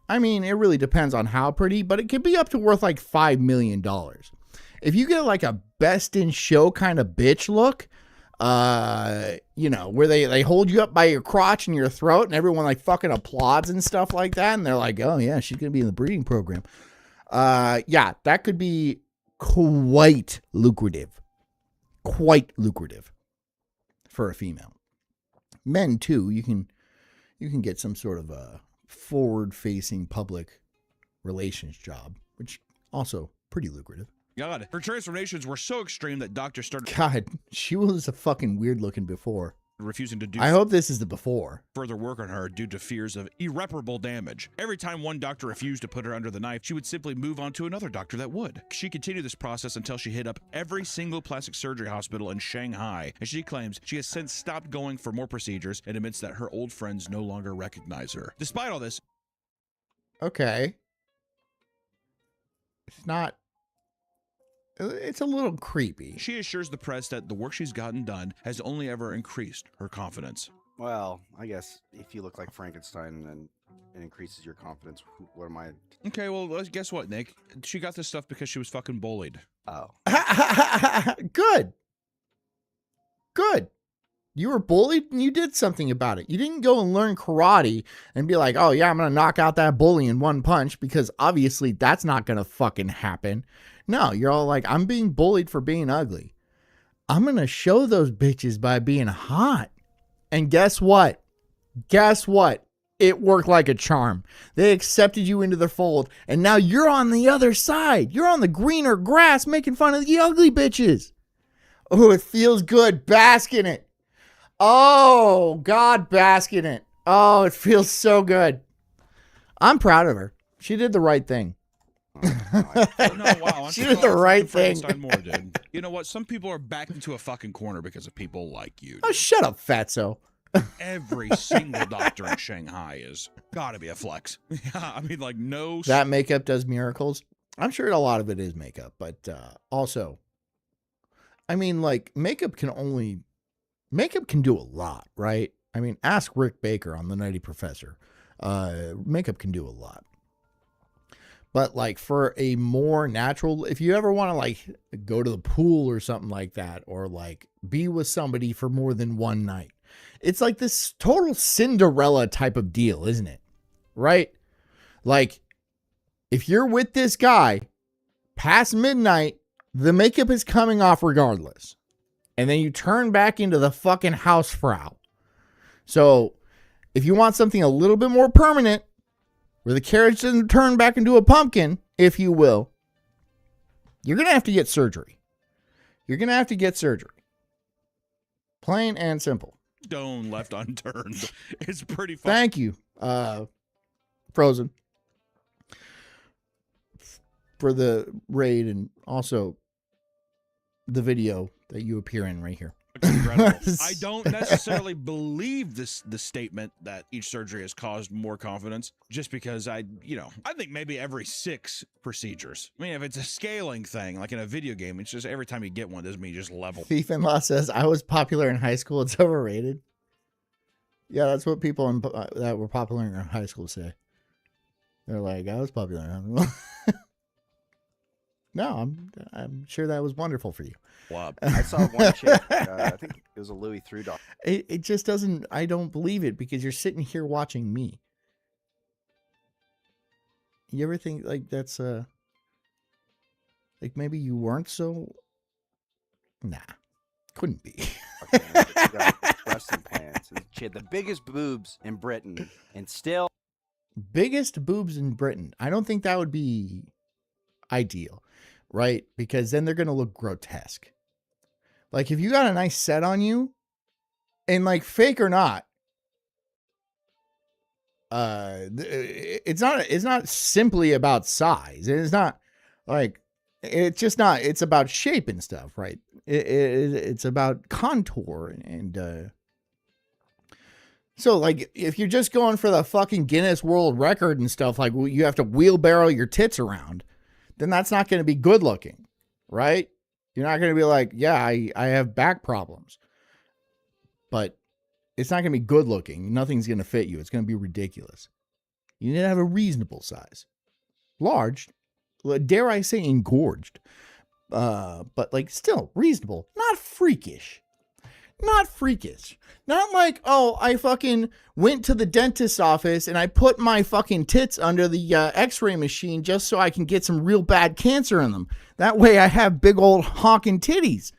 I mean, it really depends on how pretty, but it could be up to worth like $5 million. If you get like a best in show kind of bitch look, You know, where they hold you up by your crotch and your throat and everyone like fucking applauds and stuff like that. And they're like, oh yeah, she's going to be in the breeding program. Yeah, that could be quite lucrative for a female. Men too, you can get some sort of a forward-facing public relations job, which also pretty lucrative. God, her transformations were so extreme that doctors started God, she was a fucking weird looking before. refusing to do I hope this is the before. further work on her due to fears of irreparable damage. Every time one doctor refused to put her under the knife, she would simply move on to another doctor that would. She continued this process until she hit up every single plastic surgery hospital in Shanghai, and she claims she has since stopped going for more procedures and admits that her old friends no longer recognize her. Despite all this, Okay. It's a little creepy. she assures the press that the work she's gotten done has only ever increased her confidence. Well, I guess if you look like Frankenstein, then it increases your confidence. What am I? Okay, well, guess what, Nick? She got this stuff because she was fucking bullied. Oh, Good. You were bullied and you did something about it. You didn't go and learn karate and be like, oh yeah, I'm going to knock out that bully in one punch, because obviously that's not going to fucking happen. No, you're all like, I'm being bullied for being ugly. I'm going to show those bitches by being hot. And guess what? It worked like a charm. They accepted you into their fold, and now you're on the other side. You're on the greener grass making fun of the ugly bitches. Oh, it feels good. Bask in it. Oh, God, bask in it. Oh, it feels so good. I'm proud of her. She did the right thing. Oh, no, wow. She did the right thing. More, dude. You know what? Some people are backed into a fucking corner because of people like you. Oh, shut up, fatso. Every single doctor in Shanghai is gotta be a flex. Yeah, I mean, like, no. That makeup does miracles. I'm sure a lot of it is makeup, but also, I mean, like, makeup can do a lot, right? I mean, ask Rick Baker on The Nutty Professor. Makeup can do a lot. But like for a more natural, if you ever want to like go to the pool or something like that, or like be with somebody for more than one night, it's like this total Cinderella type of deal, isn't it? Right? Like if you're with this guy past midnight, the makeup is coming off regardless. And then you turn back into the fucking housefrau. So if you want something a little bit more permanent, where the carriage doesn't turn back into a pumpkin, if you will, you're going to have to get surgery. Plain and simple. Stone left unturned. It's pretty fun. Thank you, Frozen, for the raid and also the video that you appear in right here. Incredible. I don't necessarily believe the statement that each surgery has caused more confidence, just because I think maybe every 6 procedures. I mean, if it's a scaling thing, like in a video game, it's just every time you get one, doesn't mean you just level. Thief in Law says, I was popular in high school. It's overrated. Yeah, that's what people that were popular in high school say. They're like, I was popular in high school. No, I'm sure that was wonderful for you. Wow. I saw one chick. I think it was a Louis Theroux dog. It just doesn't. I don't believe it, because you're sitting here watching me. You ever think like that's like maybe you weren't so? Nah, couldn't be. Okay, she got breasts and pants. She had the biggest boobs in Britain, and still Biggest boobs in Britain. I don't think that would be ideal, right? Because then they're going to look grotesque. Like if you got a nice set on you, and like fake or not, it's not simply about size. It's not like, it's about shape and stuff, right? It's about contour and so like if you're just going for the fucking Guinness World Record and stuff, like you have to wheelbarrow your tits around, then that's not going to be good looking, right? You're not going to be like, yeah, I have back problems, but it's not going to be good looking. Nothing's going to fit you. It's going to be ridiculous. You need to have a reasonable size. Large, dare I say engorged, but like still reasonable, not freakish. Not freakish. Not like, oh, I fucking went to the dentist's office and I put my fucking tits under the x-ray machine just so I can get some real bad cancer in them. That way I have big old honking titties.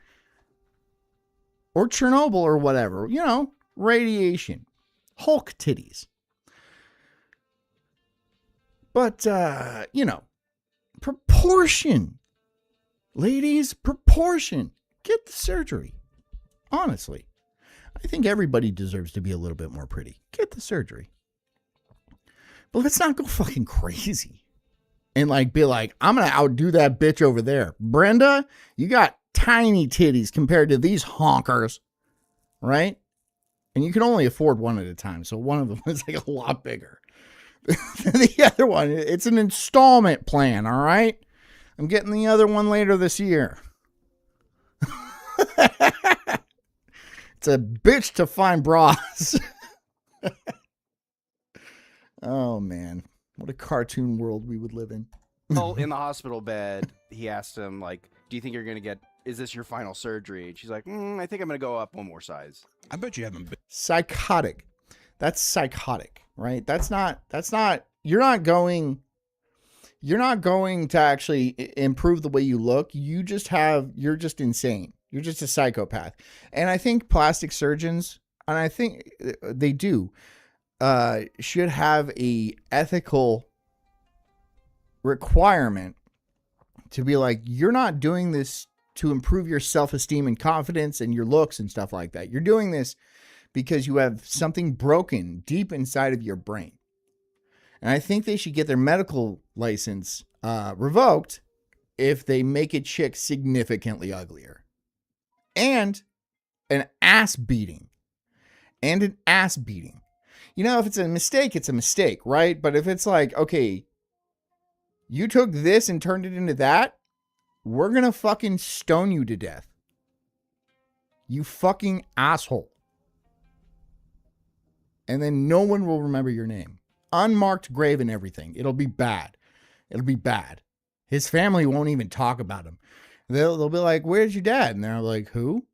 Or Chernobyl or whatever. You know, radiation. Hulk titties. But, you know, proportion. Ladies, proportion. Get the surgery. Honestly. I think everybody deserves to be a little bit more pretty. Get the surgery. But let's not go fucking crazy. And like be like, I'm going to outdo that bitch over there. Brenda, you got tiny titties compared to these honkers. Right? And you can only afford one at a time. So one of them is like a lot bigger. The other one, it's an installment plan. All right? I'm getting the other one later this year. It's a bitch to find bras. Oh, man. What a cartoon world we would live in. Well, in the hospital bed, he asked him, like, do you think you're going to get, is this your final surgery? And she's like, I think I'm going to go up one more size. I bet you haven't been. Psychotic. That's psychotic, right? You're not going to actually improve the way you look. You're just insane. You're just a psychopath. And I think plastic surgeons, and I think they do, should have a ethical requirement to be like, you're not doing this to improve your self-esteem and confidence and your looks and stuff like that. You're doing this because you have something broken deep inside of your brain. And I think they should get their medical license revoked if they make a chick significantly uglier. And an ass beating. You know, if it's a mistake, it's a mistake, right? But if it's like, okay, you took this and turned it into that, we're going to fucking stone you to death. You fucking asshole. And then no one will remember your name. Unmarked grave and everything. It'll be bad. His family won't even talk about him. They'll be like, where's your dad? And they're like, who?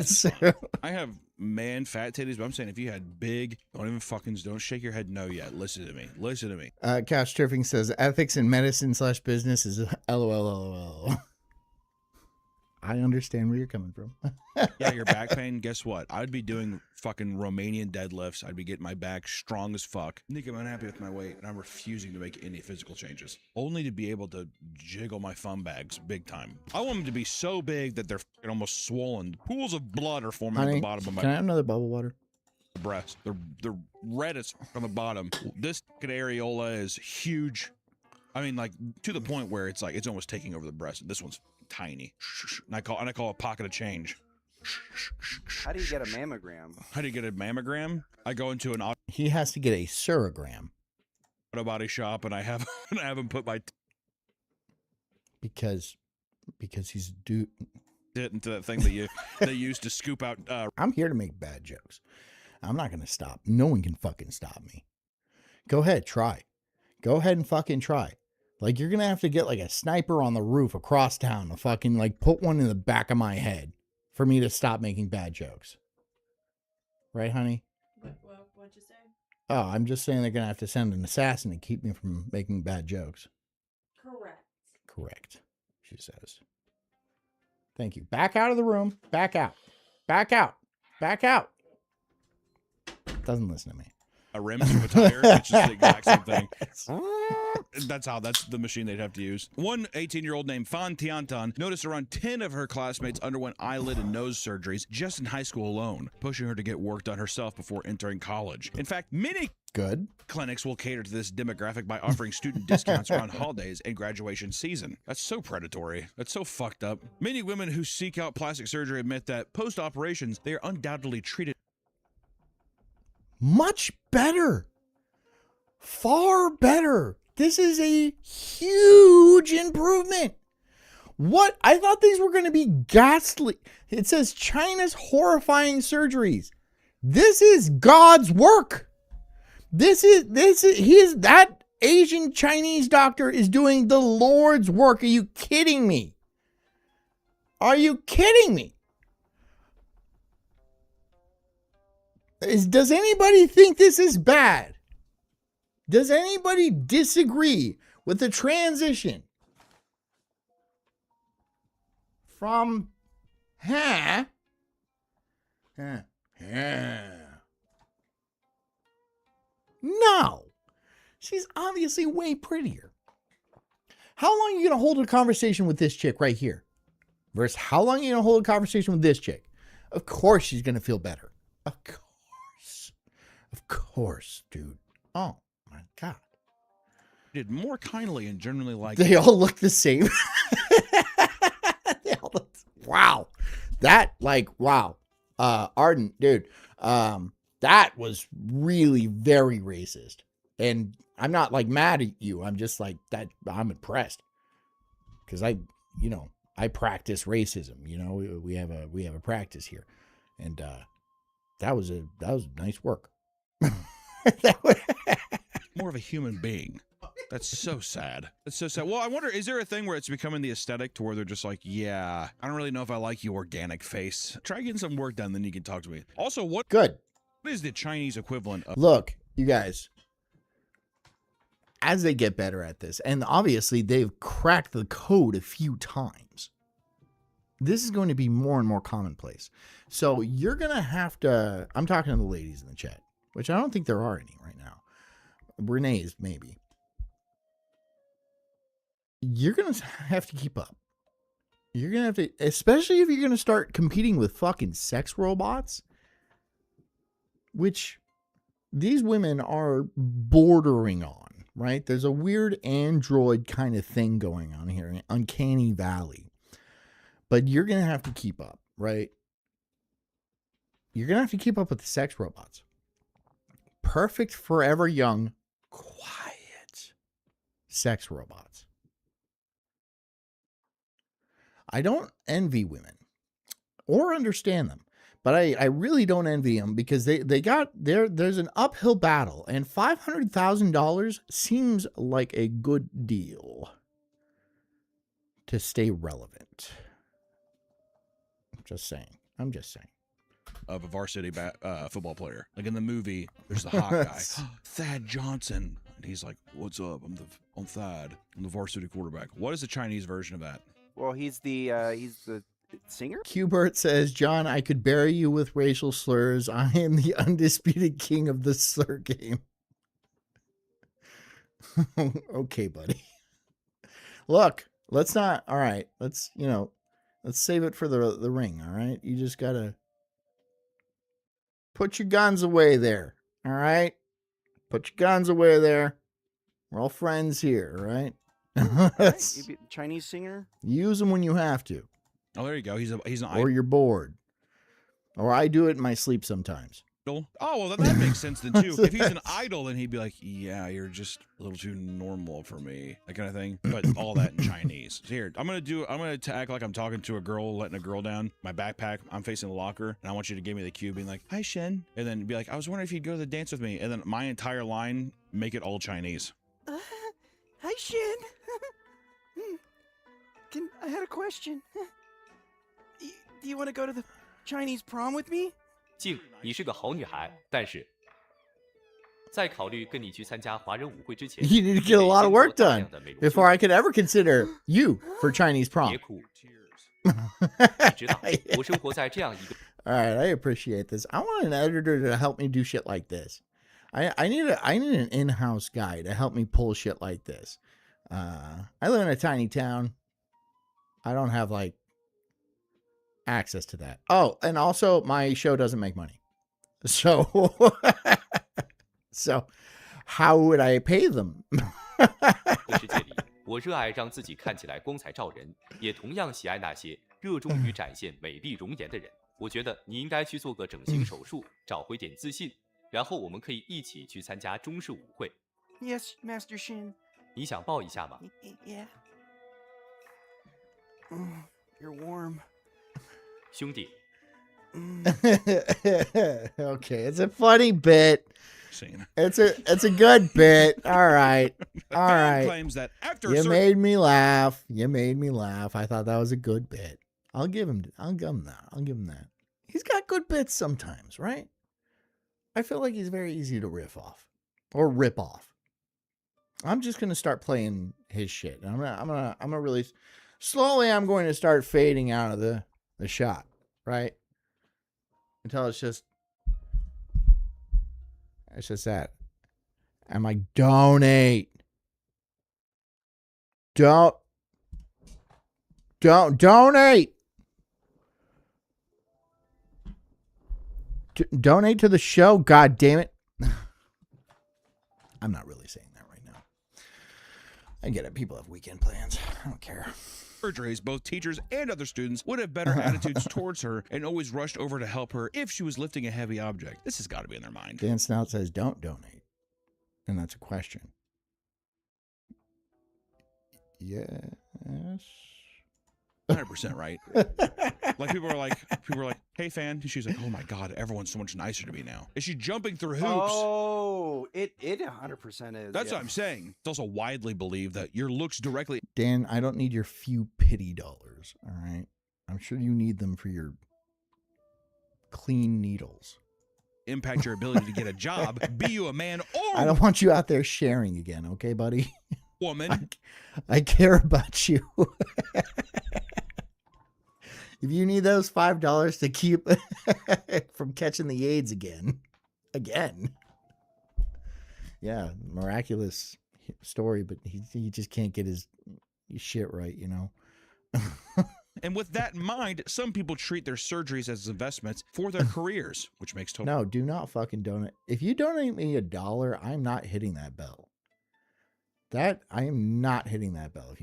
So, I have man fat titties, but I'm saying if you had big, don't shake your head no yet. Listen to me. Couch Turfing says ethics in medicine / business is LOL. I understand where you're coming from. Yeah, your back pain, guess what? I'd be doing fucking Romanian deadlifts. I'd be getting my back strong as fuck. Nick, I'm unhappy with my weight, and I'm refusing to make any physical changes. Only to be able to jiggle my thumb bags big time. I want them to be so big that they're fucking almost swollen. Pools of blood are forming at the bottom of my Can I have another bubble water? breast. They're red as fuck on the bottom. This fucking areola is huge. I mean, like, to the point where it's like, it's almost taking over the breast. This one's tiny. And I call a pocket of change. How do you get a mammogram? I go into an He has to get a serogram. auto body shop and I have him put my because he's tit into that thing that they use to scoop out. I'm here to make bad jokes. I'm not going to stop. No one can fucking stop me. Go ahead, try. Go ahead and fucking try. Like, you're going to have to get like a sniper on the roof across town to fucking like put one in the back of my head for me to stop making bad jokes. Right, honey? What'd you say? Oh, I'm just saying they're going to have to send an assassin to keep me from making bad jokes. Correct, she says. Thank you. Back out of the room. Back out. Doesn't listen to me. A rims of a tire. It's just the exact same thing. That's the machine they'd have to use. One 18-year-old named Fan Tiantan noticed around 10 of her classmates underwent eyelid and nose surgeries just in high school alone, pushing her to get work done herself before entering college. In fact, many Good. clinics will cater to this demographic by offering student discounts around holidays and graduation season. That's so predatory. That's so fucked up. Many women who seek out plastic surgery admit that post-operations, they are undoubtedly treated Much better. Far better. This is a huge improvement. What? I thought these were going to be ghastly. It says China's horrifying surgeries. This is God's work. That Asian Chinese doctor is doing the Lord's work. Are you kidding me? Does anybody think this is bad? Does anybody disagree with the transition from No. She's obviously way prettier. How long are you going to hold a conversation with this chick right here? Versus how long are you going to hold a conversation with this chick? Of course she's going to feel better. Of course. Of course, dude. Oh, my God. Did more kindly and generally like... They all look the same. Wow. That, wow. Arden, dude. That was really very racist. And I'm not mad at you. I'm just that. I'm impressed because I practice racism. We have a practice here, and that was nice work. More of a human being. That's so sad. That's so sad. Well, I wonder, is there a thing where it's becoming the aesthetic to where they're just yeah, I don't really know if I like your organic face. Try getting some work done, then you can talk to me. Also, what is the Chinese equivalent of... Look, you guys, as they get better at this, and obviously they've cracked the code a few times, this is going to be more and more commonplace. So you're going to have to... I'm talking to the ladies in the chat, which I don't think there are any right now. Renee's, maybe. You're going to have to keep up. You're going to have to... Especially if you're going to start competing with fucking sex robots, which these women are bordering on, right? There's a weird android kind of thing going on here, an uncanny valley. But you're going to have to keep up, right? You're going to have to keep up with the sex robots. Perfect, forever young, quiet sex robots. I don't envy women or understand them, but I really don't envy them because there's an uphill battle, and $500,000 seems like a good deal to stay relevant. I'm just saying. Of a varsity football player. Like in the movie, there's the hot guy, Thad Johnson. And he's like, what's up? I'm Thad. I'm the varsity quarterback. What is the Chinese version of that? Well, he's the singer? Qbert says, John, I could bury you with racial slurs. I am the undisputed king of the slur game. Okay, buddy. Look, let's not. All right. Let's save it for the ring. All right. You just got to put your guns away there. All right. Put your guns away there. We're all friends here. All right. You be the Chinese singer? Use them when you have to. Oh, there you go. He's an idol. Or you're bored. Or I do it in my sleep sometimes. Oh, well, that makes sense then, too. If he's an idol, then he'd be like, yeah, you're just a little too normal for me. That kind of thing. But all that in Chinese. So here, I'm going to act like I'm talking to a girl, letting a girl down. My backpack, I'm facing the locker, and I want you to give me the cue, being like, hi, Shen. And then be like, I was wondering if you'd go to the dance with me. And then my entire line, make it all Chinese. Hi, Shen. I had a question. Do you want to go to the Chinese prom with me? 静，你是个好女孩，但是在考虑跟你去参加华人舞会之前 You need to get a lot of work done before I could ever consider you for Chinese prom. 别哭，你知道我生活在这样一个 All right, I appreciate this. I want an editor to help me do shit like this. I need an in-house guy to help me pull shit like this. I live in a tiny town. I don't have access to that. Oh, and also my show doesn't make money. So how would I pay them? 的世界里，我热爱让自己看起来光彩照人，也同样喜爱那些热衷于展现美丽容颜的人。我觉得你应该去做个整形手术，找回点自信，然后我们可以一起去参加中式舞会。Yes, Master Shin. 你想抱一下吗？ Yeah. You're warm. 兄弟。 Okay, it's a funny bit. It's a good bit. All right. All right. Claims that after you made me laugh. You made me laugh. I thought that was a good bit. I'll give him that. He's got good bits sometimes, right? I feel like he's very easy to riff off or rip off. I'm just gonna start playing his shit. I'm gonna really slowly. I'm going to start fading out of the shot, right? Until it's just that. I'm like, donate. Don't donate. Donate to the show. God damn it. I'm not really saying that right now. I get it. People have weekend plans. I don't care. Surgeries, both teachers and other students would have better attitudes towards her and always rushed over to help her if she was lifting a heavy object. This has got to be in their mind. Dan Snout says, don't donate. And that's a question. Yes. 100% right. Like people are like, hey fan. And she's like, oh my God, everyone's so much nicer to me now. Is she jumping through hoops? Oh, it 100% is. That's what I'm saying. It's also widely believed that your looks directly Dan, I don't need your few pity dollars. All right. I'm sure you need them for your clean needles. impact your ability to get a job, be you a man or I don't want you out there sharing again, okay, buddy? woman. I care about you. If you need those $5 to keep from catching the AIDS again. Yeah, miraculous story, but he just can't get his shit right, you know. And with that in mind, some people treat their surgeries as investments for their careers, which makes total No, do not fucking donate. If you donate me $1, I'm not hitting that bell. I am not hitting that bell.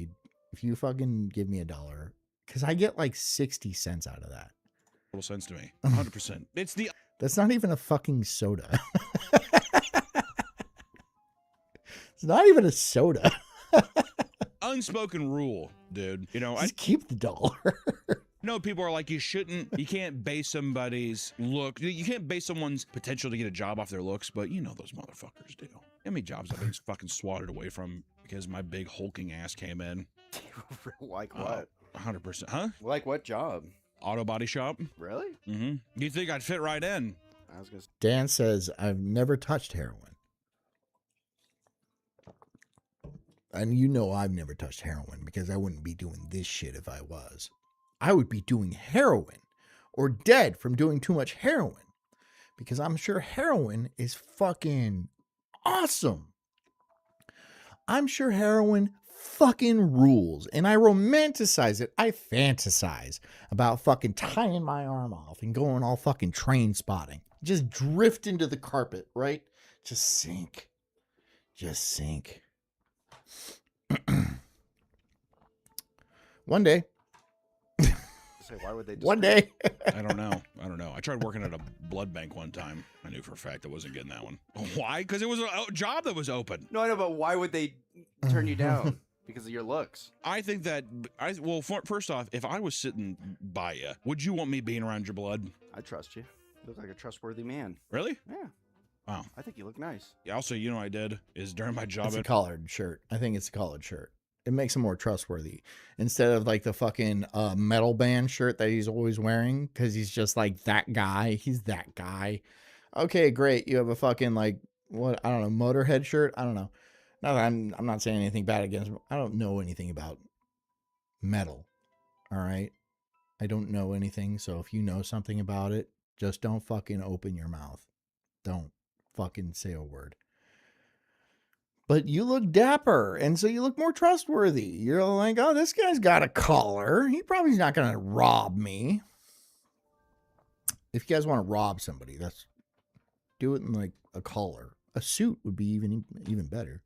If you fucking give me $1, because I get like 60 cents out of that. sense to me. 100%. That's not even a fucking soda. It's not even a soda. Unspoken rule, dude. You know, Just keep the $1. No, people are like, you can't base somebody's look. You can't base someone's potential to get a job off their looks, but you know those motherfuckers do. How many jobs I've been fucking swatted away from because my big hulking ass came in? Like what? 100%. Huh? Like what job? Auto body shop. Really? Mm-hmm. You think I'd fit right in? I was gonna say, Dan says, I've never touched heroin. And you know I've never touched heroin because I wouldn't be doing this shit if I was. I would be doing heroin or dead from doing too much heroin because I'm sure heroin is fucking awesome. I'm sure heroin fucking rules and I romanticize it. I fantasize about fucking tying my arm off and going all fucking train spotting. Just drift into the carpet, right? Just sink. One day. say, why would they? One day. I don't know. I tried working at a blood bank one time. I knew for a fact I wasn't getting that one. Why? Because it was a job that was open. No, I know, but why would they turn you down? Because of your looks. I think that, first off, if I was sitting by you, would you want me being around your blood? I trust you. You look like a trustworthy man. Really? Yeah. Wow. I think you look nice. Yeah, also, you know what I did is during my job. It's a collared shirt. I think it's a collared shirt. It makes him more trustworthy instead of like the fucking metal band shirt that he's always wearing because he's just like that guy. He's that guy. Okay, great. You have a fucking like what I don't know Motorhead shirt. I don't know. No, I'm not saying anything bad against him. I don't know anything about metal. All right, I don't know anything. So if you know something about it, just don't fucking open your mouth. Don't fucking say a word. But you look dapper, and so you look more trustworthy. You're like, oh, this guy's got a collar. He probably's not going to rob me. If you guys want to rob somebody, do it in like a collar. A suit would be even better.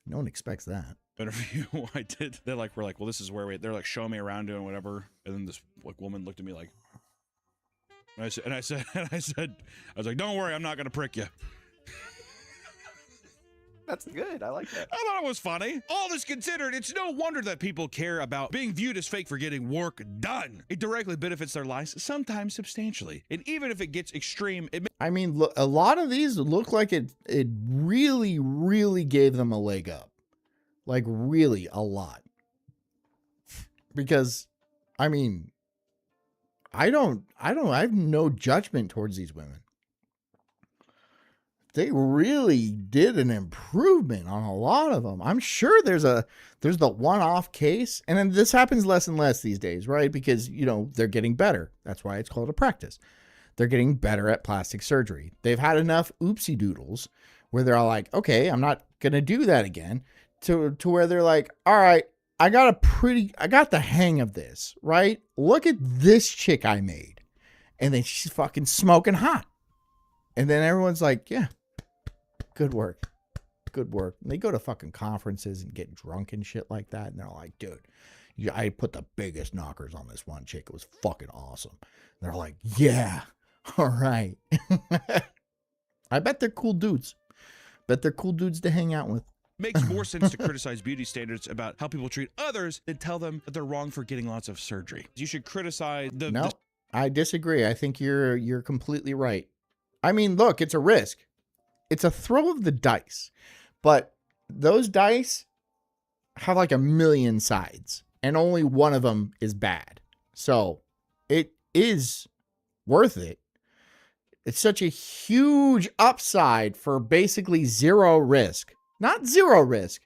No one expects that. Interview I did. We're like, well, this is where they're like showing me around doing whatever, and then this like woman looked at me like, and I said, I was like, don't worry, I'm not going to prick you. That's good. I like that. I thought it was funny. All this considered, it's no wonder that people care about being viewed as fake for getting work done. It directly benefits their lives, sometimes substantially. And even if it gets extreme, I mean, look, a lot of these look like it really, really gave them a leg up. Like, really, a lot. Because, I mean, I have no judgment towards these women. they really did an improvement on a lot of them. I'm sure there's the one-off case, and then this happens less and less these days, right? Because, you know, they're getting better. That's why it's called a practice. They're getting better at plastic surgery. They've had enough oopsie doodles where they're all like, okay, I'm not going to do that again, to where they're like, all right, I got the hang of this, right? Look at this chick I made. And then she's fucking smoking hot. And then everyone's like, yeah, good work. Good work. And they go to fucking conferences and get drunk and shit like that. And they're like, dude, I put the biggest knockers on this one chick. It was fucking awesome. And they're like, yeah, all right. I bet they're cool dudes. Bet they're cool dudes to hang out with. Makes more sense to criticize beauty standards about how people treat others than tell them that they're wrong for getting lots of surgery. You should criticize No, I disagree. I think you're completely right. I mean, look, it's a risk. It's a throw of the dice. But those dice have like a million sides, and only one of them is bad. So it is worth it. It's such a huge upside for basically zero risk. Not zero risk,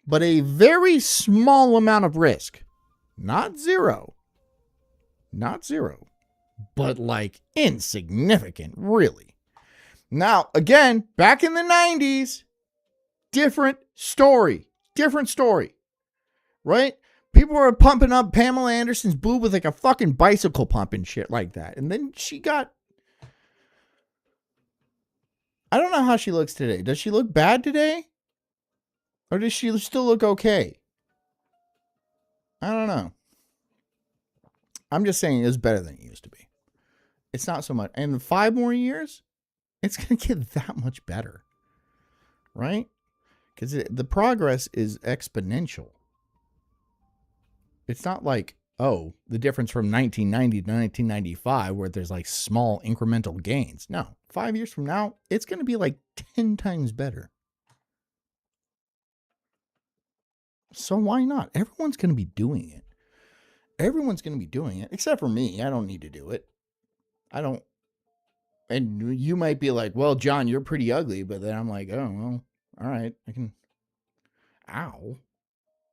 but a very small amount of risk. Not zero. Not zero. But like insignificant, really. Now, again, back in the 90s, different story. Different story. Right? People were pumping up Pamela Anderson's boob with like a fucking bicycle pump and shit like that. And then she got... I don't know how she looks today. Does she look bad today? Or does she still look okay? I don't know. I'm just saying it's better than it used to be. It's not so much. And in 5 more years, it's going to get that much better. Right? Because the progress is exponential. It's not like, oh, the difference from 1990 to 1995 where there's like small incremental gains. No. 5 years from now, it's going to be like 10 times better. So why not? Everyone's going to be doing it. Everyone's going to be doing it, except for me. I don't need to do it. I don't. And you might be like, well, John, you're pretty ugly. But then I'm like, oh, well, all right. I can. Ow.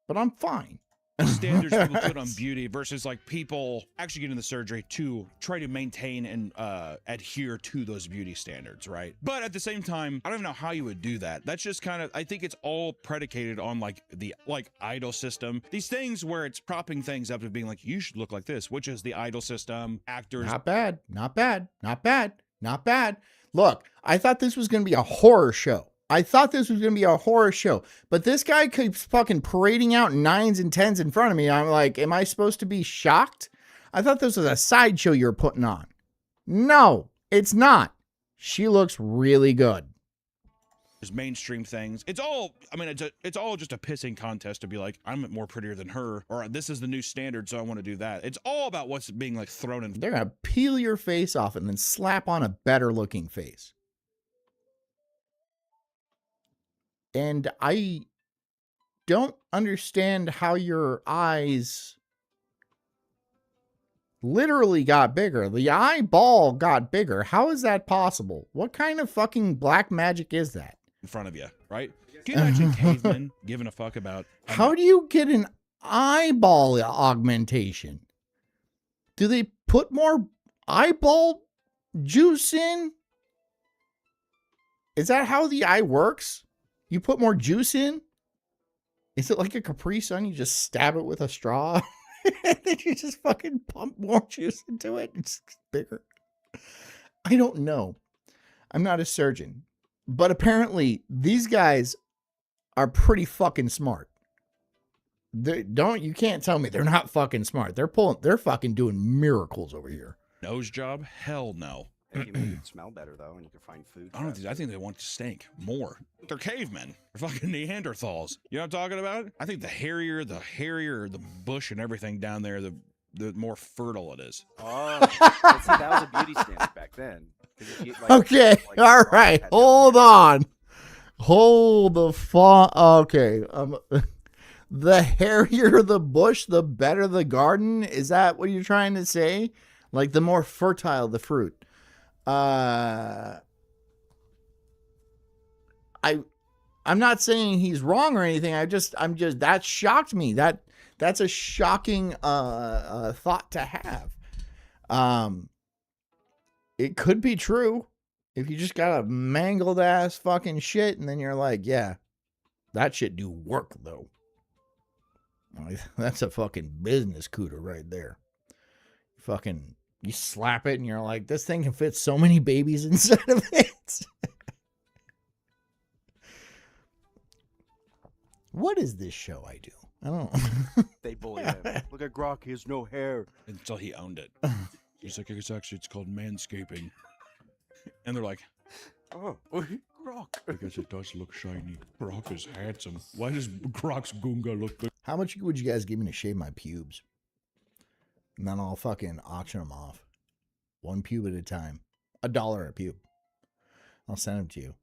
But I'm fine. Standards people put on beauty versus like people actually getting the surgery to try to maintain and adhere to those beauty standards, right? But at the same time, I don't even know how you would do that. That's just kind of, I think it's all predicated on like the idol system. These things where it's propping things up to being like, you should look like this, which is the idol system, actors. Not bad. Not bad. Not bad. Not bad. Look, I thought this was going to be a horror show. But this guy keeps fucking parading out 9s and 10s in front of me. I'm like, am I supposed to be shocked? I thought this was a sideshow you were putting on. No, it's not. She looks really good. There's mainstream things. It's all, I mean, it's all just a pissing contest to be like, I'm more prettier than her, or this is the new standard, so I want to do that. It's all about what's being like thrown in. They're going to peel your face off and then slap on a better looking face. And I don't understand how your eyes literally got bigger. The eyeball got bigger. How is that possible? What kind of fucking black magic is that? In front of you, right? Can you imagine cavemen giving a fuck about... How do you get an eyeball augmentation? Do they put more eyeball juice in? Is that how the eye works? You put more juice in? Is it like a Capri Sun? You just stab it with a straw? And then you just fucking pump more juice into it? It's bigger. I don't know. I'm not a surgeon. But apparently, these guys are pretty fucking smart. You can't tell me they're not fucking smart. They're fucking doing miracles over here. Nose job? Hell no. I think you make it smell better though, and you can find food. I think they want to stink more. They're cavemen. They're fucking Neanderthals. You know what I'm talking about? I think the hairier the bush and everything down there, the more fertile it is. Oh, see, that was a beauty standard back then. Okay, all right, hold on. Hold the fuck. Okay, the hairier the bush, the better the garden. Is that what you're trying to say? Like the more fertile the fruit. I'm not saying he's wrong or anything. I'm just that shocked me. That's a shocking thought to have. It could be true if you just got a mangled ass fucking shit, and then you're like, yeah, that shit do work though. That's a fucking business cooter right there. Fucking, you slap it and you're like, this thing can fit so many babies inside of it. What is this show I do? I don't know. They bully him. Look at Grok, he has no hair. Until he owned it. He's like, it's called manscaping. And they're like, Oh, Grok. because it does look shiny. Grok is handsome. Why does Grok's Goonga look good? How much would you guys give me to shave my pubes? And then I'll fucking auction them off. One pube at a time. $1 a pube. I'll send them to you.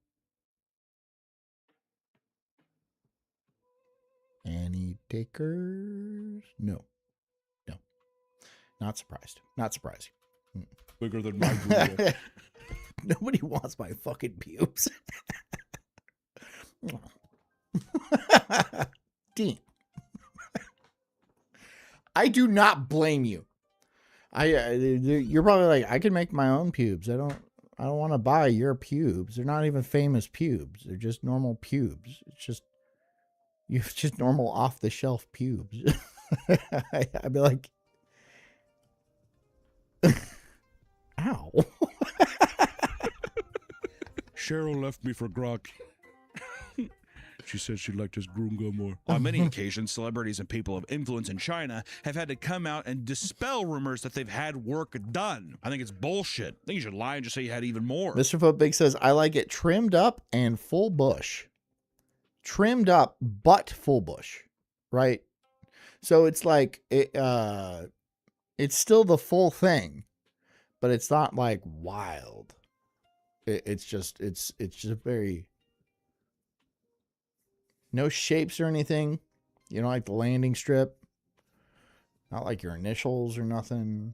Any takers? No. No. Not surprised. Not surprising. Bigger than my Goonga. Nobody wants my fucking pubes. Dean. I do not blame you. You're probably like, I can make my own pubes. I don't want to buy your pubes. They're not even famous pubes. They're just normal pubes. It's just normal off the shelf pubes. I'd be like, ow. Cheryl left me for Grok. She said she liked his Goonga more. On many occasions, celebrities and people of influence in China have had to come out and dispel rumors that they've had work done. I think it's bullshit. I think you should lie and just say you had even more. Mr. Footbig says, I like it trimmed up and full bush. Trimmed up, but full bush. Right? So it's like, it's still the full thing, but it's not like wild. It's just very, no shapes or anything. You know, like the landing strip. Not like your initials or nothing.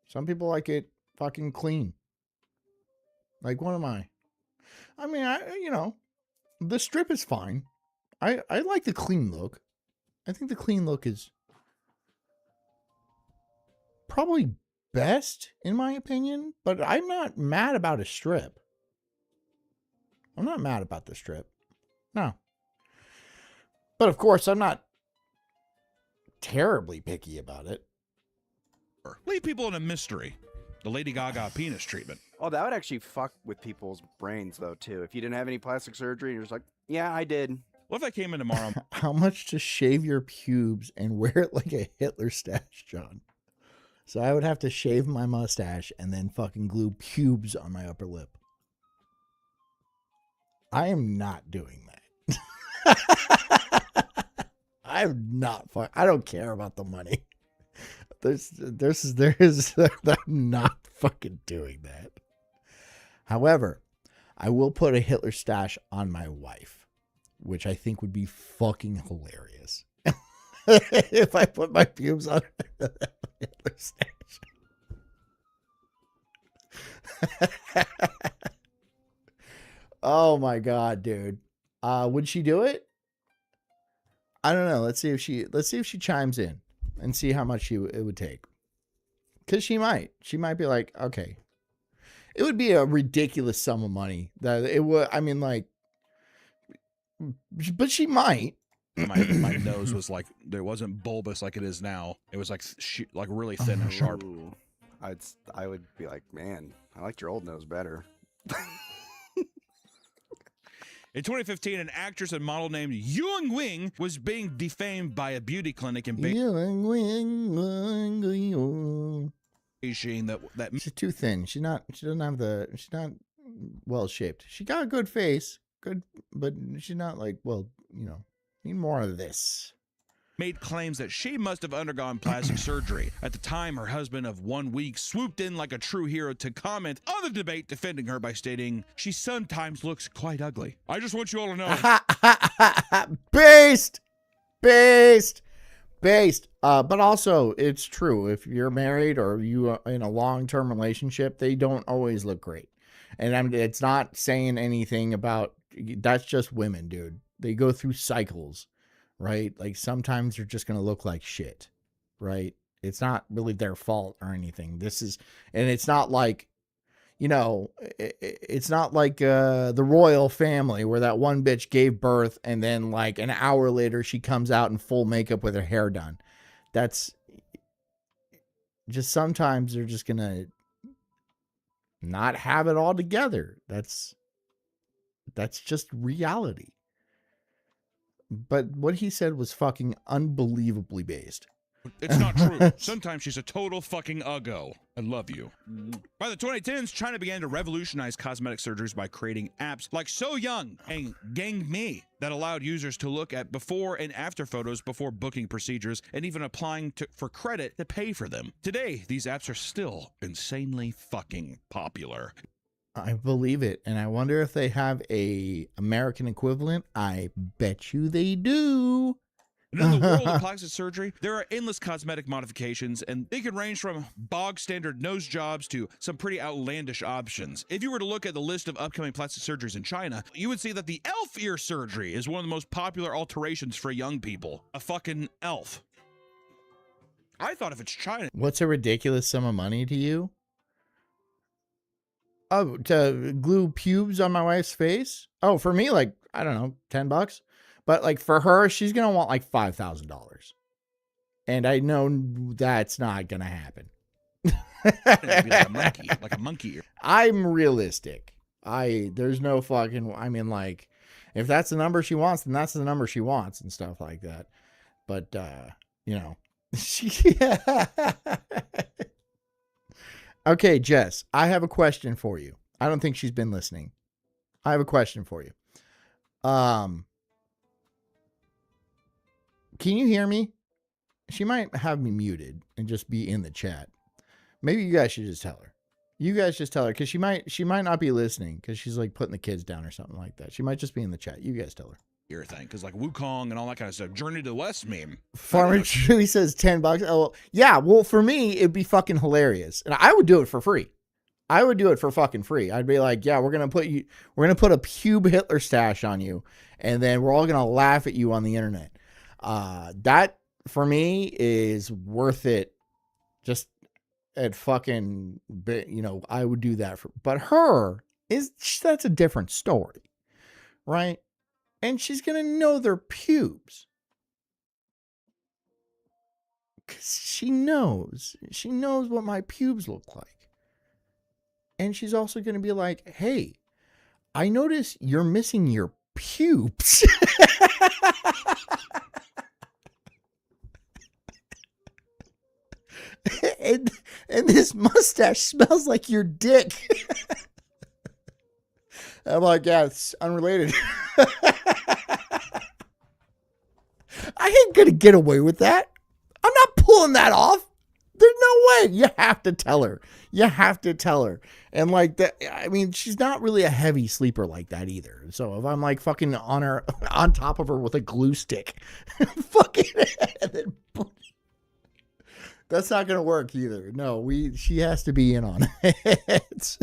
Some people like it fucking clean. Like, what am I? I mean, the strip is fine. I like the clean look. I think the clean look is probably best, in my opinion. But I'm not mad about a strip. I'm not mad about the strip. No. But of course, I'm not terribly picky about it. Leave people in a mystery. The Lady Gaga penis treatment. Oh, that would actually fuck with people's brains, though, too. If you didn't have any plastic surgery, and you're just like, yeah, I did. What if I came in tomorrow? How much to shave your pubes and wear it like a Hitler stash, John? So I would have to shave my mustache and then fucking glue pubes on my upper lip. I am not doing that. I'm not. I don't care about the money. I'm not fucking doing that. However, I will put a Hitler stash on my wife, which I think would be fucking hilarious. If I put my pubes on a Hitler stash. Oh my God, dude. Would she do it? I don't know. Let's see if she chimes in and see how much it would take. Cause she might be like, okay, it would be a ridiculous sum of money that it would. I mean, like, but she might. My nose was like, it wasn't bulbous like it is now. It was like really thin and sharp. Ooh. I would be like, man, I liked your old nose better. In 2015, an actress and model named Yuan Wing was being defamed by a beauty clinic in Beijing. She's too thin. She's not well shaped. She got a good face, but she's not like, well, need more of this. Made claims that she must have undergone plastic surgery. At the time, her husband of 1 week swooped in like a true hero to comment on the debate, defending her by stating, she sometimes looks quite ugly. I just want you all to know. Based. But also, it's true. If you're married or you are in a long-term relationship, they don't always look great. And it's not saying anything about that's just women, dude. They go through cycles, right? Like sometimes they're just gonna look like shit, right? It's not really their fault or anything. And it's not like, it's not like the royal family where that one bitch gave birth and then like an hour later she comes out in full makeup with her hair done. That's just sometimes they're just gonna not have it all together. That's just reality. But what he said was fucking unbelievably based. It's not true. Sometimes she's a total fucking uggo. I love you. By the 2010s, China began to revolutionize cosmetic surgeries by creating apps like So Young and Gang Me that allowed users to look at before and after photos before booking procedures and even applying for credit to pay for them. Today, these apps are still insanely fucking popular. I believe it, and I wonder if they have a American equivalent. I bet you they do. And in the world of plastic surgery, there are endless cosmetic modifications, and they can range from bog standard nose jobs to some pretty outlandish options. If you were to look at the list of upcoming plastic surgeries in China, you would see that the elf ear surgery is one of the most popular alterations for young people. A fucking elf. I thought if it's China. What's a ridiculous sum of money to you? Oh, to glue pubes on my wife's face? Oh, for me, like, I don't know, $10. But like for her, she's going to want like $5,000. And I know that's not going to happen. It'd be like a monkey ear. I'm realistic. There's no fucking, I mean, like, if that's the number she wants, then that's the number she wants and stuff like that. But, Okay, Jess, I have a question for you. I don't think she's been listening. I have a question for you. Can you hear me? She might have me muted and just be in the chat. Maybe you guys should just tell her. You guys just tell her, because she might not be listening because she's like putting the kids down or something like that. She might just be in the chat. You guys tell her. Ear thing, because like Wukong and all that kind of stuff. Journey to the West meme. Farmer Chewy says $10. Oh, yeah. Well, for me, it'd be fucking hilarious, and I would do it for free. I would do it for fucking free. I'd be like, yeah, we're gonna put a pube Hitler stash on you, and then we're all gonna laugh at you on the internet. That for me is worth it. Just at fucking, I would do that for. But that's a different story, right? And she's going to know their pubes. Because she knows what my pubes look like. And she's also going to be like, hey, I notice you're missing your pubes. and this mustache smells like your dick. I'm like, yeah, it's unrelated. I ain't gonna get away with that. I'm not pulling that off. There's no way. You have to tell her. And like that, I mean, she's not really a heavy sleeper like that either. So if I'm like fucking on top of her with a glue stick, fucking, and then that's not gonna work either. No, she has to be in on it.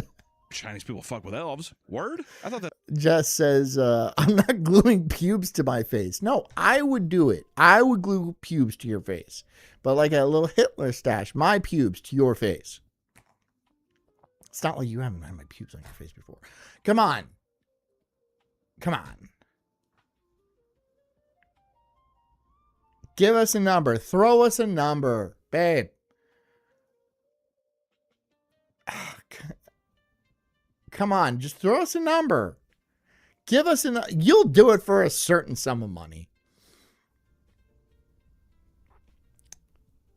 Chinese people fuck with elves. Word? I thought that. Jess says, I'm not gluing pubes to my face. No, I would do it. I would glue pubes to your face. But like a little Hitler stash, my pubes to your face. It's not like you haven't had my pubes on your face before. Come on. Give us a number. Throw us a number. Babe. Come on, just throw us a number. Give us you'll do it for a certain sum of money.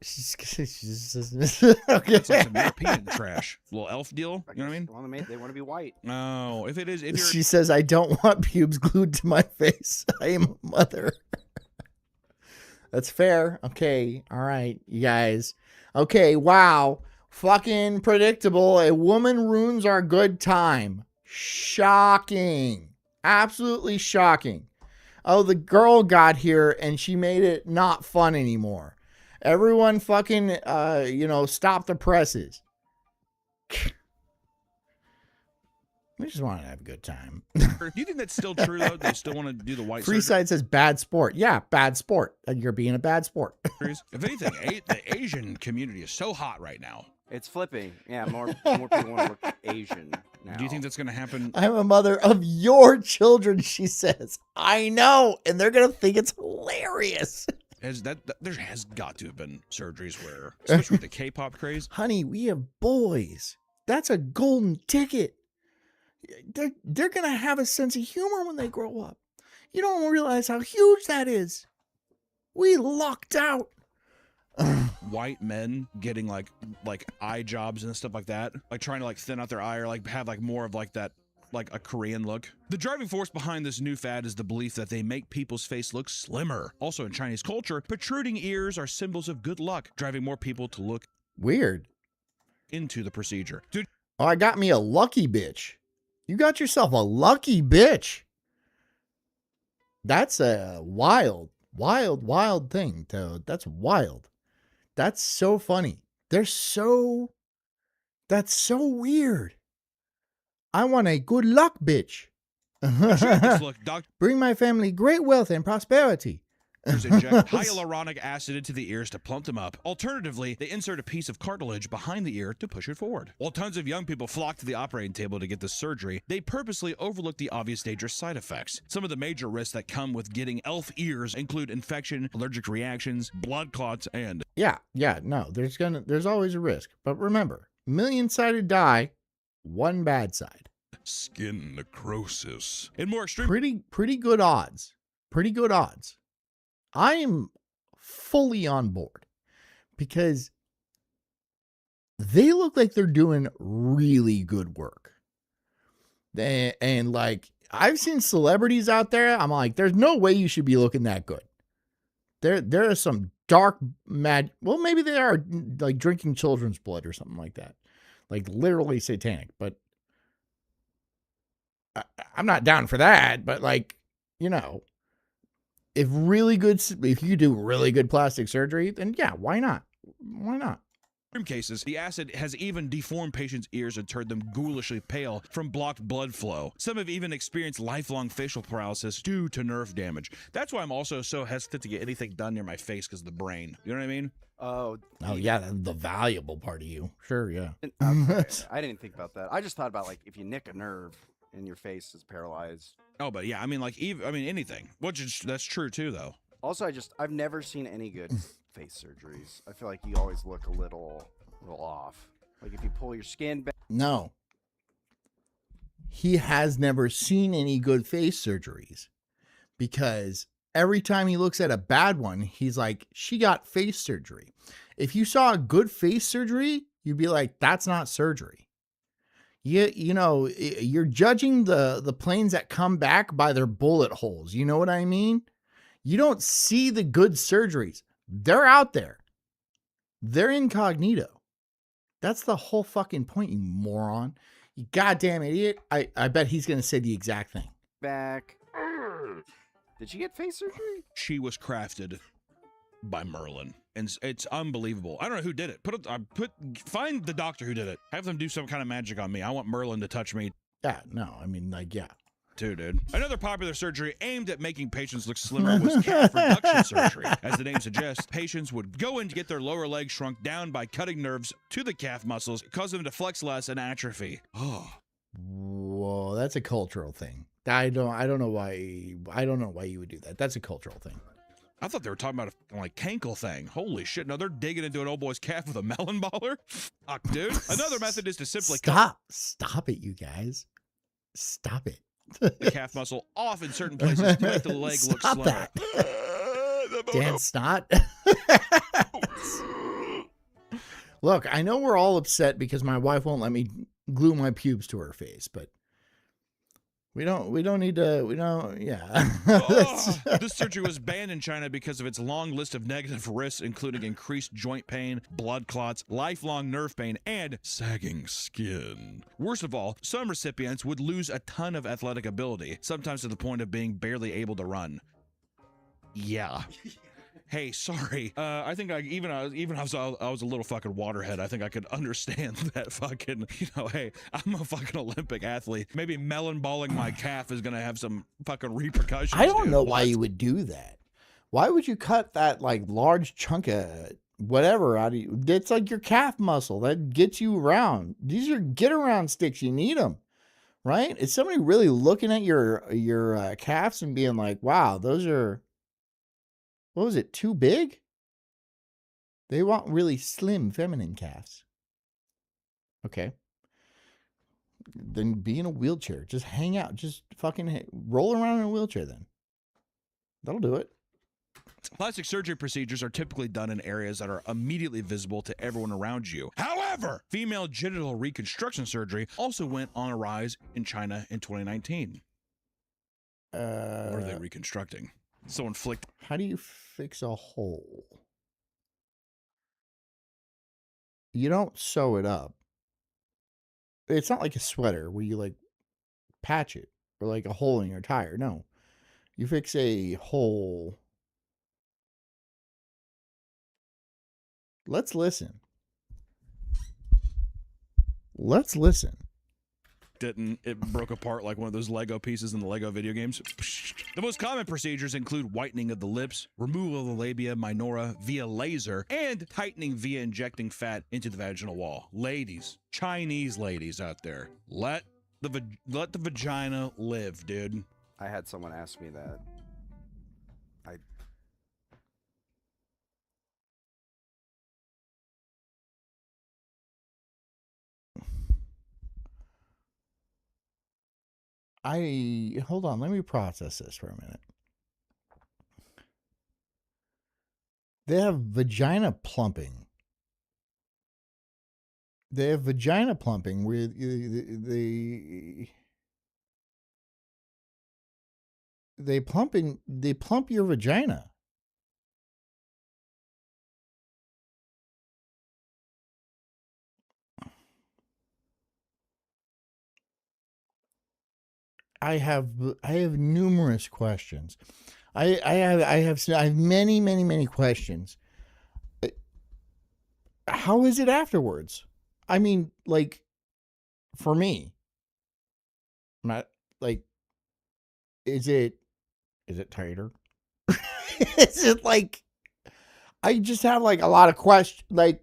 Okay. It's like some European trash. Little elf deal. You know what I mean? They want to be white. No, if you're... She says, I don't want pubes glued to my face. I am a mother. That's fair. Okay. All right, you guys. Okay, wow. Fucking predictable. A woman ruins our good time. Shocking. Absolutely shocking. Oh, the girl got here and she made it not fun anymore. Everyone fucking, stop the presses. We just want to have a good time. Do you think that's still true, though? They still want to do the white Free surgery? side says bad sport. Yeah, bad sport. You're being a bad sport. If anything, the Asian community is so hot right now. It's flipping. Yeah, more people want to look Asian now. Do you think that's going to happen? I'm a mother of your children, she says. I know, and they're going to think it's hilarious. There has got to have been surgeries where, especially with the K-pop craze. Honey, we have boys. That's a golden ticket. They're going to have a sense of humor when they grow up. You don't realize how huge that is. We lucked out. White men getting like eye jobs and stuff like that, like trying to like thin out their eye or like have like more of like that, like a Korean look. The driving force behind this new fad is the belief that they make people's face look slimmer. Also in Chinese culture, protruding ears are symbols of good luck, driving more people to look Weird. into the procedure. Dude, Oh, I got me a lucky bitch. You got yourself a lucky bitch. That's a wild thing, Toad. That's wild. That's so funny. That's so weird. I want a good luck bitch. this look, doctors Bring my family great wealth and prosperity. inject hyaluronic acid into the ears to plump them up. Alternatively, they insert a piece of cartilage behind the ear to push it forward. While tons of young people flock to the operating table to get the surgery, they purposely overlook the obvious dangerous side effects. Some of the major risks that come with getting elf ears include infection, allergic reactions, blood clots, and Yeah, no, there's always a risk. But remember, million-sided die, one bad side. skin necrosis. In more extreme Pretty good odds. Pretty good odds. I am fully on board because they look like they're doing really good work. And like, I've seen celebrities out there. I'm like, there's no way you should be looking that good. There are some dark mad. Well, maybe they are like drinking children's blood or something like that. Like literally satanic, but I'm not down for that. But like, you know, if you do really good plastic surgery, then yeah, why not? Why not? cases, the acid has even deformed patients' ears and turned them ghoulishly pale from blocked blood flow. Some have even experienced lifelong facial paralysis due to nerve damage. That's why I'm also so hesitant to get anything done near my face because of the brain. You know what I mean? Oh yeah, the valuable part of you. Sure, yeah. Okay. I didn't think about that. I just thought about like if you nick a nerve and your face is paralyzed. Oh, but yeah, I mean, like, anything. That's true too, though. Also, I've never seen any good face surgeries. I feel like you always look a little off. Like if you pull your skin back. No. He has never seen any good face surgeries because every time he looks at a bad one, he's like, she got face surgery. If you saw a good face surgery, you'd be like, that's not surgery. You know, you're judging the planes that come back by their bullet holes. You know what I mean? You don't see the good surgeries. They're out there. They're incognito. That's the whole fucking point, you moron. You goddamn idiot. I bet he's going to say the exact thing. Back. Did she get face surgery? She was crafted by Merlin, and it's unbelievable. I don't know who did it. Find the doctor who did it. Have them do some kind of magic on me. I want Merlin to touch me. Yeah, no, I mean, like, yeah. Too, dude. Another popular surgery aimed at making patients look slimmer was calf reduction surgery. As the name suggests, patients would go in to get their lower legs shrunk down by cutting nerves to the calf muscles, cause them to flex less and atrophy. Oh. Whoa, that's a cultural thing. I don't know why you would do that. That's a cultural thing. I thought they were talking about a like cankle thing. Holy shit. No, they're digging into an old boy's calf with a melon baller. Fuck, dude. Another method is to simply Stop it, you guys. Stop it. the calf muscle off in certain places to make the leg look Stop slimmer. that. Dan Snot. Look, I know we're all upset because my wife won't let me glue my pubes to her face, but yeah. This surgery was banned in China because of its long list of negative risks, including increased joint pain, blood clots, lifelong nerve pain, and sagging skin. Worst of all, some recipients would lose a ton of athletic ability, sometimes to the point of being barely able to run. Yeah. hey, sorry. I think I was a little fucking waterhead. I think I could understand that fucking, hey, I'm a fucking Olympic athlete. Maybe melon balling my calf is gonna have some fucking repercussions. I don't dude. know why you would do that. Why would you cut that like large chunk of whatever out of you? It's like your calf muscle that gets you around. These are get around sticks. You need them, right? Is somebody really looking at your calves and being like, wow, those are, what was it, too big? They want really slim feminine calves. Okay. Then be in a wheelchair. Just hang out. Just fucking roll around in a wheelchair then. That'll do it. Plastic surgery procedures are typically done in areas that are immediately visible to everyone around you. However, female genital reconstruction surgery also went on a rise in China in 2019. What are they reconstructing? Someone flicked. How do you fix a hole? You don't sew it up. It's not like a sweater where you like patch it or like a hole in your tire. No. You fix a hole. Let's listen. Let's listen. It broke apart like one of those Lego pieces in the Lego video games. The most common procedures include whitening of the lips, removal of the labia minora via laser, and tightening via injecting fat into the vaginal wall. Ladies, Chinese ladies out there, let the vagina live, dude. I had someone ask me that. Hold on, let me process this for a minute. They have vagina plumping. They have vagina plumping where they plump your vagina. I have numerous questions. I have many questions. How is it afterwards? I mean, like, for me, not like, is it tighter? Is it like, I just have like a lot of questions, like,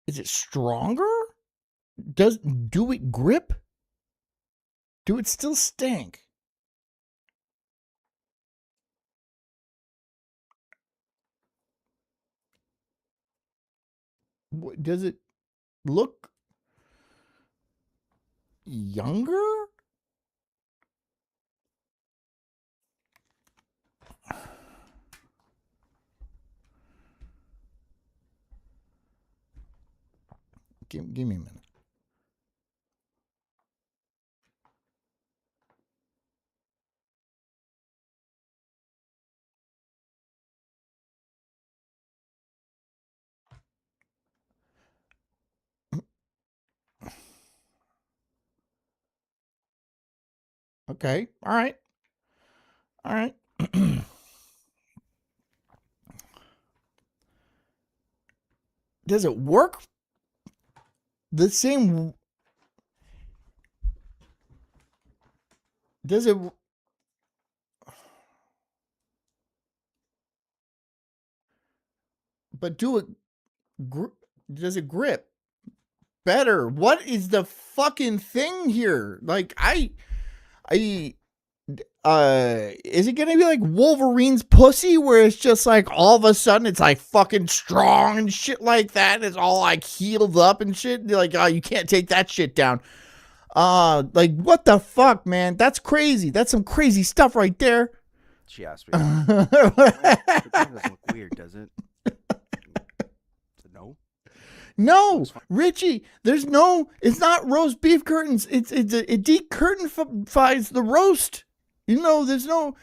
is it stronger? Do it grip? Do it still stink? Does it look younger? Give me a minute. Okay. All right. Does it work the same? Does it? But does it grip better? What is the fucking thing here? Like, is it gonna be like Wolverine's pussy where it's just like all of a sudden it's like fucking strong and shit like that? And it's all like healed up and shit. You're like, oh, you can't take that shit down. Like, what the fuck, man? That's crazy. That's some crazy stuff right there. She asked me. It doesn't look weird, does it? No. No, Richie, it's not roast beef curtains. It decurtainifies the roast. There's no,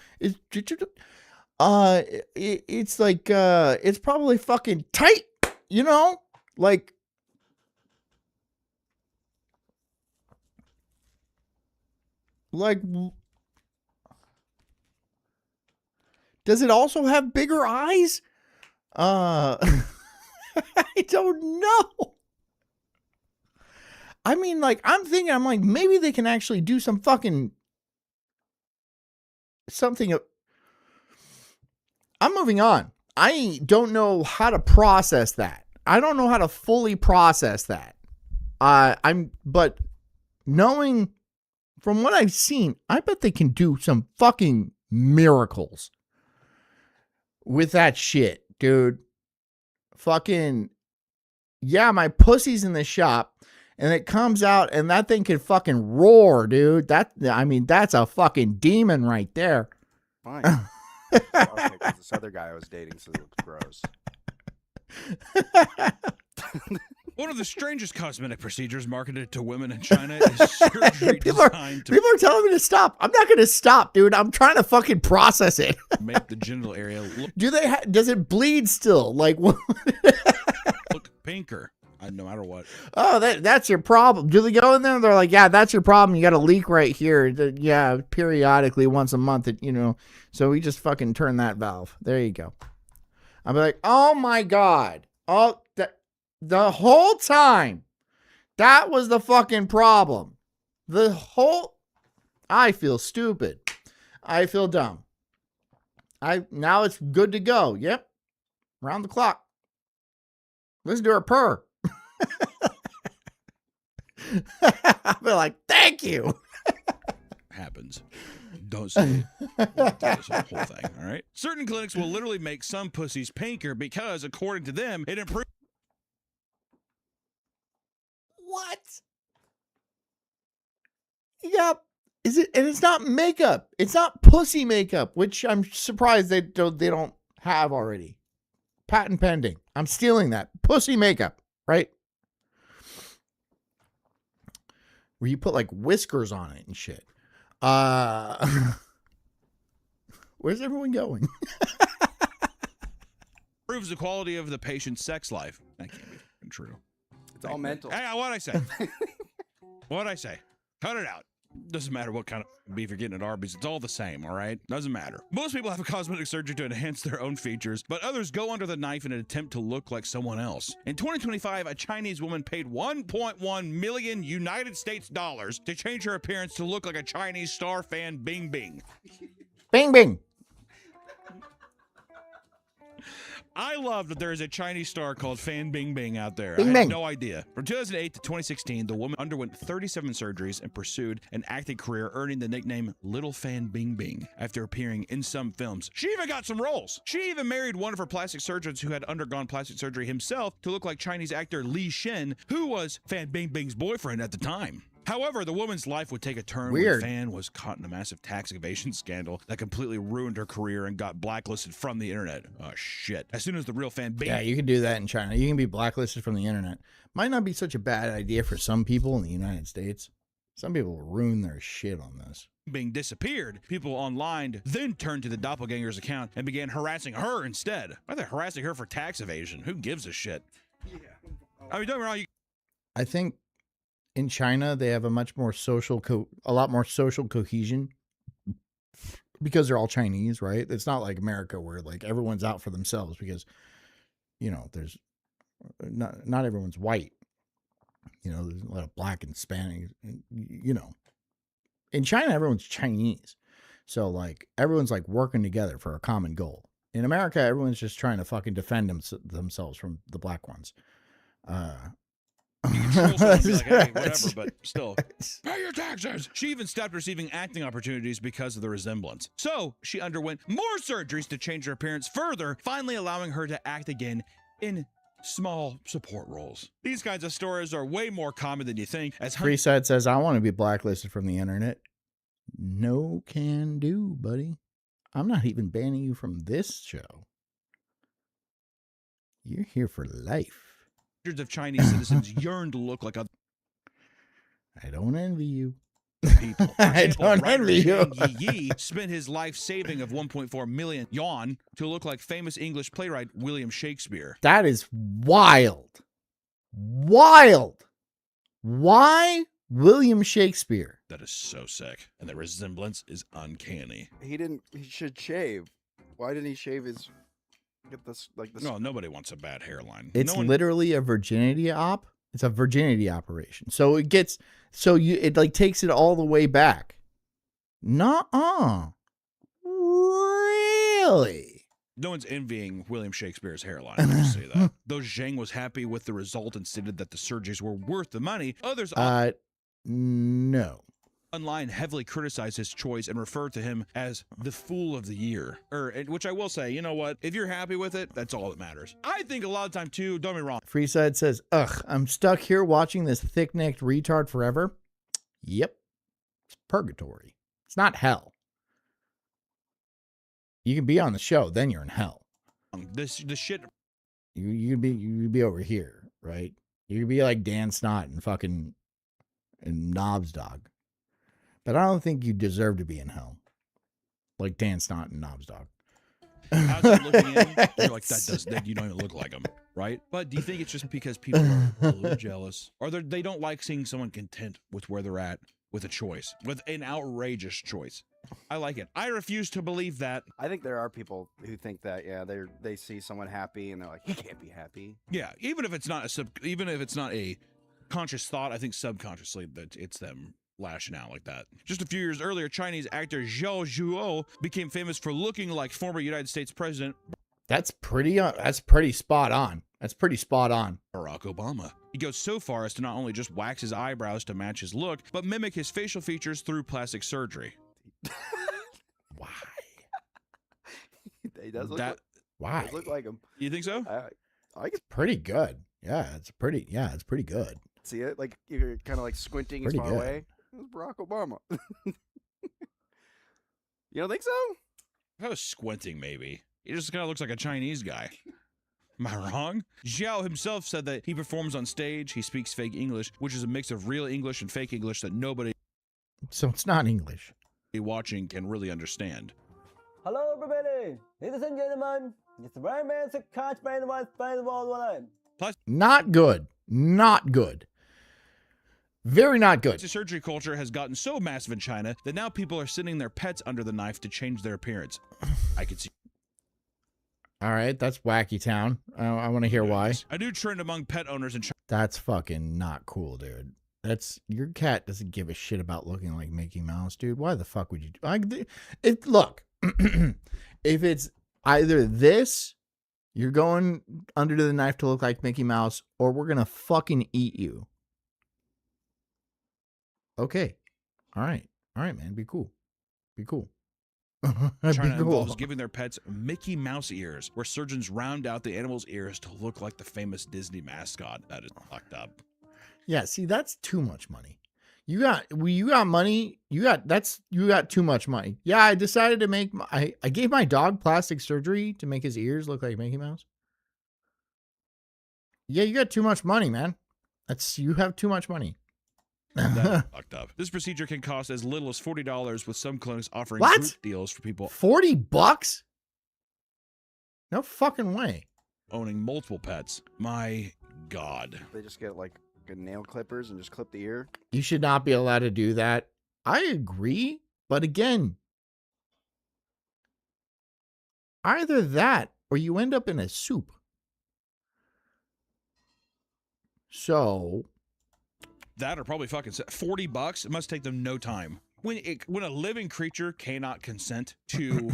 it's like it's probably fucking tight, you know, like. Like, does it also have bigger eyes? I don't know. I mean, like, I'm like, maybe they can actually do some fucking something. I'm moving on. I don't know how to process that. I don't know how to fully process that. But knowing from what I've seen, I bet they can do some fucking miracles with that shit, dude. Fucking, yeah, my pussy's in the shop and it comes out and that thing can fucking roar, dude. That's a fucking demon right there. Fine. Okay, because this other guy I was dating says it looks gross. One of the strangest cosmetic procedures marketed to women in China is surgery people are telling me to stop. I'm not going to stop, dude. I'm trying to fucking process it. Make the genital area look does it bleed still? Like, look pinker, no matter what. Oh, that's your problem. Do they go in there and they're like, yeah, that's your problem. You got a leak right here. Yeah, periodically once a month, so we just fucking turn that valve. There you go. I'll be like, oh my God. Oh, the whole time, that was the fucking problem. I feel stupid. I feel dumb. Now it's good to go. Yep. Round the clock. Listen to her purr. I'll be like, thank you. Happens. Don't say it. That's the whole thing, all right? Certain clinics will literally make some pussies pinker because, according to them, it improves. What? Yeah. Is it? And it's not makeup. It's not pussy makeup, which I'm surprised they don't have already. Patent pending. I'm stealing that. Pussy makeup, right? Where you put like whiskers on it and shit. Where's everyone going? Improves the quality of the patient's sex life. That can't be true. It's all mental. Hey, what'd I say? What'd I say? Cut it out. Doesn't matter what kind of beef you're getting at Arby's. It's all the same, all right? Doesn't matter. Most people have a cosmetic surgery to enhance their own features, but others go under the knife in an attempt to look like someone else. In 2025, a Chinese woman paid 1.1 million United States dollars to change her appearance to look like a Chinese star fan Bing Bing. Bing Bing. I love that there is a Chinese star called Fan Bing Bing out there. Bing I had Bing. no idea. From 2008 to 2016, the woman underwent 37 surgeries and pursued an acting career, earning the nickname Little Fan Bing Bing after appearing in some films. She even got some roles. She even married one of her plastic surgeons who had undergone plastic surgery himself to look like Chinese actor Li Shen, who was Fan Bing Bing's boyfriend at the time. However, the woman's life would take a turn when Fan was caught in a massive tax evasion scandal that completely ruined her career and got blacklisted from the internet. Oh, shit. As soon as the real Fan Bing... Yeah, you can do that in China. You can be blacklisted from the internet. Might not be such a bad idea for some people in the United States. Some people will ruin their shit on this. Bing disappeared, people online then turned to the doppelganger's account and began harassing her instead. Why are they harassing her for tax evasion? Who gives a shit? Yeah. I mean, don't get me wrong. I think in China, they have a lot more social cohesion because they're all Chinese, right? It's not like America where like everyone's out for themselves because, there's not everyone's white. There's a lot of black and Hispanic, In China, everyone's Chinese. So like everyone's like working together for a common goal. In America, everyone's just trying to fucking defend themselves from the black ones. Like, hey, whatever, but still, pay your taxes. She even stopped receiving acting opportunities because of the resemblance. So she underwent more surgeries to change her appearance further, finally allowing her to act again in small support roles. These kinds of stories are way more common than you think. As Freeside says, I want to be blacklisted from the internet. No can do, buddy. I'm not even banning you from this show. You're here for life. Hundreds of Chinese citizens yearn to look like other. I don't envy you. people. For I example, don't writer envy you. Zhang Yi spent his life saving of 1.4 million yuan to look like famous English playwright William Shakespeare. That is wild. Wild. Why William Shakespeare? That is so sick. And the resemblance is uncanny. He should shave. Why didn't he shave his? Get this like this. No, nobody wants a bad hairline. It's No one- literally a virginity op. It's a virginity operation. So it like takes it all the way back. Nuh-uh. Really? No one's envying William Shakespeare's hairline. I'll just say that. Though Zhang was happy with the result and stated that the surgeries were worth the money, others No. online heavily criticized his choice and referred to him as the fool of the year. Which I will say, you know what? If you're happy with it, that's all that matters. I think a lot of time too, don't be wrong. Freeside says, ugh, I'm stuck here watching this thick-necked retard forever. Yep. It's purgatory. It's not hell. You can be on the show, then you're in hell. The shit. You'd be over here, right? You could be like Dan Snott and fucking Knobs Dog. But I don't think you deserve to be in hell. Like Dan Snott and Knobs Dog. Outside looking in, you're like, that you don't even look like him, right? But do you think it's just because people are a little jealous? Or they don't like seeing someone content with where they're at with a choice, with an outrageous choice? I like it. I refuse to believe that. I think there are people who think that, yeah, they see someone happy and they're like, he can't be happy. Yeah, even if it's not a conscious thought, I think subconsciously that it's them lashing out like that. Just a few years earlier, Chinese actor Zhao Zhuo became famous for looking like former United States President That's pretty spot on. That's pretty spot on. Barack Obama. He goes so far as to not only just wax his eyebrows to match his look, but mimic his facial features through plastic surgery. Why? He does look, Why? does look like him. You think so? I can Pretty good. Yeah, it's pretty good. see it. Like you're kind of like squinting as Pretty far good. away. It was Barack Obama. You don't think so? If I was squinting, maybe. He just kind of looks like a Chinese guy. Am I wrong? Zhao himself said that he performs on stage, he speaks fake English, which is a mix of real English and fake English that nobody So it's not English. watching can really understand. Hello, everybody, ladies and gentlemen. It's very much a catch by the world line. Not good. Not good. Very not good. The surgery culture has gotten so massive in China that now people are sending their pets under the knife to change their appearance. I could see. All right, that's wacky town. I want to hear why. A new trend among pet owners in China. That's fucking not cool, dude. That's your cat doesn't give a shit about looking like Mickey Mouse, dude. Why the fuck would you? Look, if it's either this, you're going under the knife to look like Mickey Mouse, or we're gonna fucking eat you. Okay, all right, man. Be cool. Be cool. China Be cool. involves giving their pets Mickey Mouse ears, where surgeons round out the animal's ears to look like the famous Disney mascot. That is fucked up. Yeah, see, that's too much money. You got money. You got too much money. Yeah, I decided to I gave my dog plastic surgery to make his ears look like Mickey Mouse. Yeah, you got too much money, man. You have too much money. That's fucked up. This procedure can cost as little as $40, with some clinics offering What? group deals for people $40? No fucking way. owning multiple pets. My God. They just get like good nail clippers and just clip the ear. You should not be allowed to do that. I agree, but again, either that or you end up in a soup. So, That or probably fucking $40. It must take them no time. When a living creature cannot consent to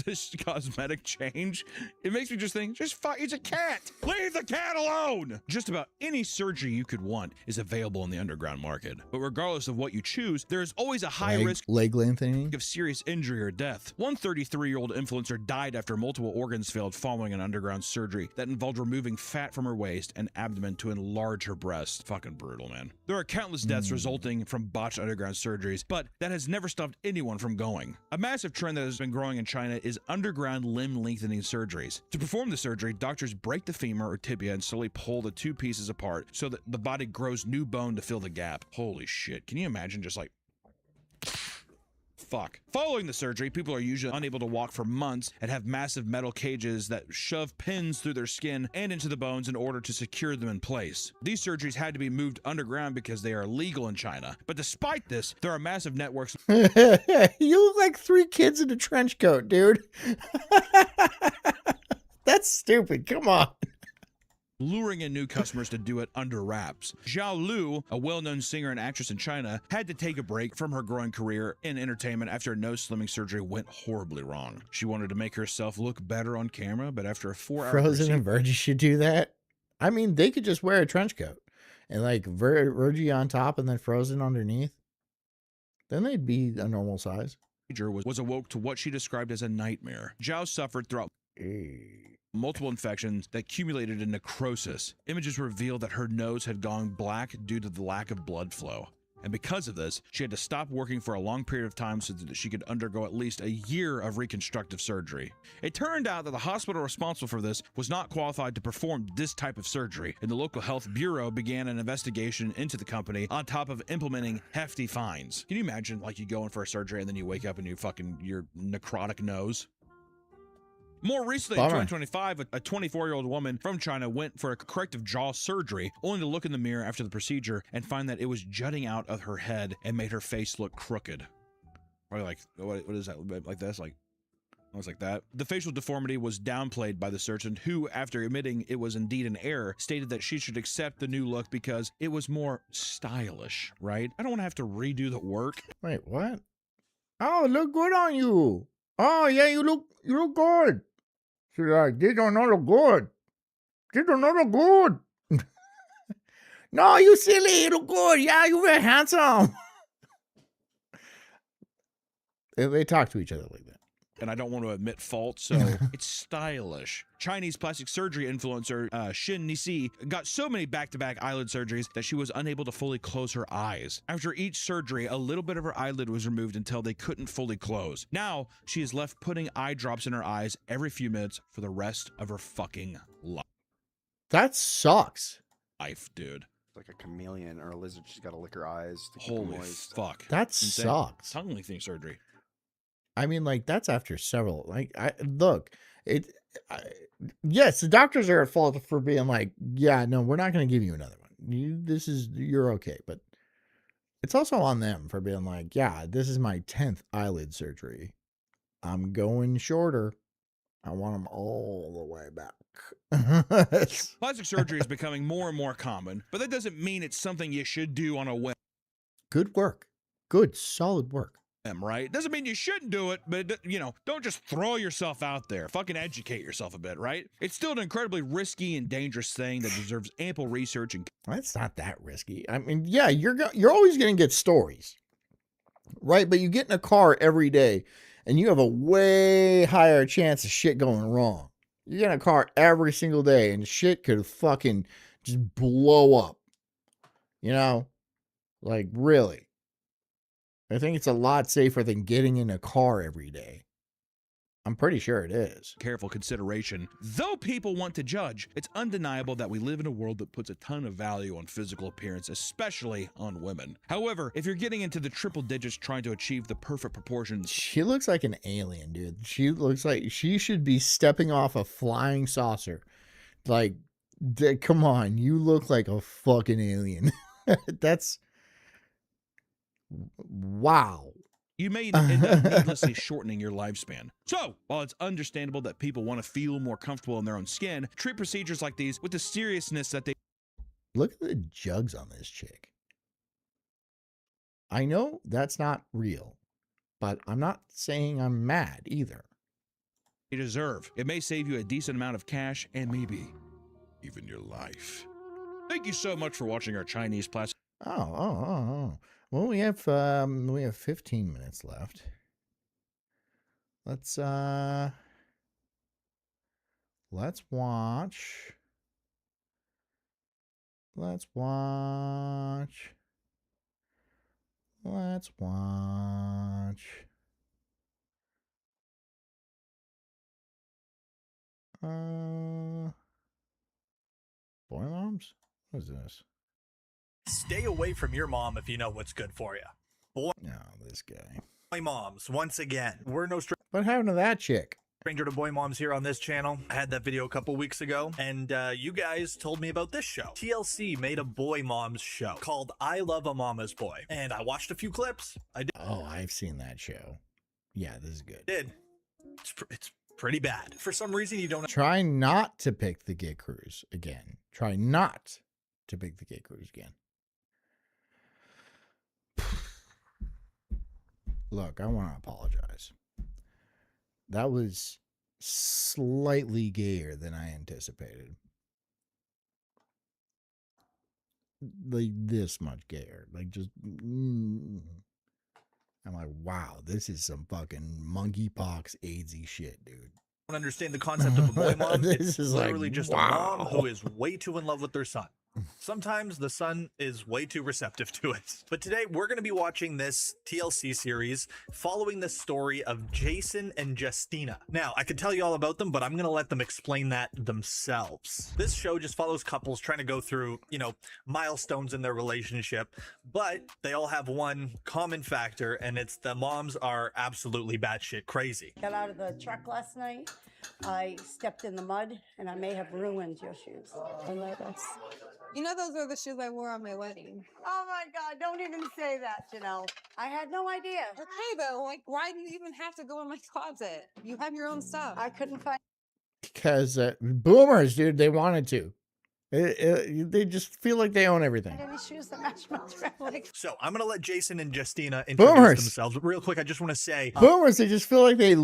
this cosmetic change, it makes me just think, it's a cat. Leave the cat alone. Just about any surgery you could want is available in the underground market. But regardless of what you choose, there is always a high risk leg lengthening of serious injury or death. One 33-year-old influencer died after multiple organs failed following an underground surgery that involved removing fat from her waist and abdomen to enlarge her breast. Fucking brutal, man. There are countless deaths resulting from botched underground surgeries, but that has never stopped anyone from going. A massive trend that has been growing in China is underground limb lengthening surgeries. To perform the surgery, doctors break the femur or tibia and slowly pull the two pieces apart so that the body grows new bone to fill the gap. Holy shit. Can you imagine just like fuck. Following the surgery, people are usually unable to walk for months and have massive metal cages that shove pins through their skin and into the bones in order to secure them in place. These surgeries had to be moved underground because they are illegal in China. But despite this, there are massive networks. You look like 3 kids in a trench coat, dude. That's stupid. Come on. Luring in new customers to do it under wraps. Zhao Lu, a well-known singer and actress in China, had to take a break from her growing career in entertainment after a nose slimming surgery went horribly wrong. She wanted to make herself look better on camera, but after a 4-hour Frozen and Virgie should do that. I mean, they could just wear a trench coat and like Virgie on top and then Frozen underneath. Then they'd be a normal size. Was awoke to what she described as a nightmare. Zhao suffered throughout multiple infections that accumulated in necrosis. Images revealed that her nose had gone black due to the lack of blood flow. And because of this, she had to stop working for a long period of time so that she could undergo at least a year of reconstructive surgery. It turned out that the hospital responsible for this was not qualified to perform this type of surgery, and the local health bureau began an investigation into the company on top of implementing hefty fines. Can you imagine, like, you go in for a surgery and then you wake up and your necrotic nose? More recently, in 2025, a 24-year-old woman from China went for a corrective jaw surgery, only to look in the mirror after the procedure and find that it was jutting out of her head and made her face look crooked. Or like, what is that? Like this? Like, almost like that. The facial deformity was downplayed by the surgeon, who, after admitting it was indeed an error, stated that she should accept the new look because it was more stylish, right? I don't want to have to redo the work. Wait, what? Oh, look good on you. Oh, yeah, you look good. She's like, they don't know look good. They don't know look good. No, you silly, you look good. Yeah, you're very handsome. They talk to each other like that. And I don't want to admit fault, so it's stylish. Chinese plastic surgery influencer Xin Nisi got so many back-to-back eyelid surgeries that she was unable to fully close her eyes. After each surgery, a little bit of her eyelid was removed until they couldn't fully close. Now, she is left putting eye drops in her eyes every few minutes for the rest of her fucking life. That sucks. Dude. Like a chameleon or a lizard. She's got to lick her eyes to keep them Holy moist. fuck. That sucks. Tongue lengthening surgery. I mean, like, that's after several. Like, yes, the doctors are at fault for being like, yeah, no, we're not going to give you another one. You're okay. But it's also on them for being like, yeah, this is my 10th eyelid surgery. I'm going shorter. I want them all the way back. Plastic surgery is becoming more and more common, but that doesn't mean it's something you should do on a whim. Good work. Good, solid work. Right? Doesn't mean you shouldn't do it, but, you know, don't just throw yourself out there. Fucking educate yourself a bit, right? It's still an incredibly risky and dangerous thing that deserves ample research and... That's not that risky. I mean, yeah, you're always going to get stories, right? But you get in a car every day, and you have a way higher chance of shit going wrong. You get in a car every single day, and shit could fucking just blow up. You know? Like, really. I think it's a lot safer than getting in a car every day. I'm pretty sure it is. Careful consideration. Though people want to judge, it's undeniable that we live in a world that puts a ton of value on physical appearance, especially on women. However, if you're getting into the triple digits trying to achieve the perfect proportions... She looks like an alien, dude. She looks like she should be stepping off a flying saucer. Like, come on, you look like a fucking alien. That's... Wow. You may end up needlessly shortening your lifespan. So, while it's understandable that people want to feel more comfortable in their own skin, treat procedures like these with the seriousness that they... Look at the jugs on this chick. I know that's not real, but I'm not saying I'm mad either. deserve. It may save you a decent amount of cash and maybe even your life. Thank you so much for watching our Chinese plastic... Oh. Well, we have 15 minutes left. Let's watch. Let's watch. Let's watch. Boy moms? What is this? Stay away from your mom if you know what's good for you. No, this guy. Boy moms, once again. We're no What happened to that chick? stranger to boy moms here on this channel. I had that video a couple weeks ago, and you guys told me about this show. TLC made a boy moms show called I Love a Mama's Boy, and I watched a few clips. Oh, I've seen that show. Yeah, this is good. It's pretty bad. For some reason, you don't. Try not to pick the gay cruise again. Try not to pick the gay cruise again. Look, I want to apologize. That was slightly gayer than I anticipated. Like this much gayer. Like just... I'm like, wow, this is some fucking monkeypox AIDSy shit, dude. Don't understand the concept of a boy mom. This It's is literally like, just wow. a mom who is way too in love with their son. Sometimes the son is way too receptive to it. But today we're going to be watching this TLC series following the story of Jason and Justina. Now, I could tell you all about them, but I'm going to let them explain that themselves. This show just follows couples trying to go through, you know, milestones in their relationship, but they all have one common factor, and it's the moms are absolutely batshit crazy. Got out of the truck last night. I stepped in the mud, and I may have ruined your shoes. I know this. You know those are the shoes I wore on my wedding. Oh my God! Don't even say that, Janelle. I had no idea. Okay, though, like, why do you even have to go in my closet? You have your own stuff. I couldn't find. Because boomers, dude, they wanted to. They just feel like they own everything. Any shoes that match my dress. So I'm going to let Jason and Justina introduce Boomers. themselves. But real quick, I just want to say... Boomers, they just feel like they're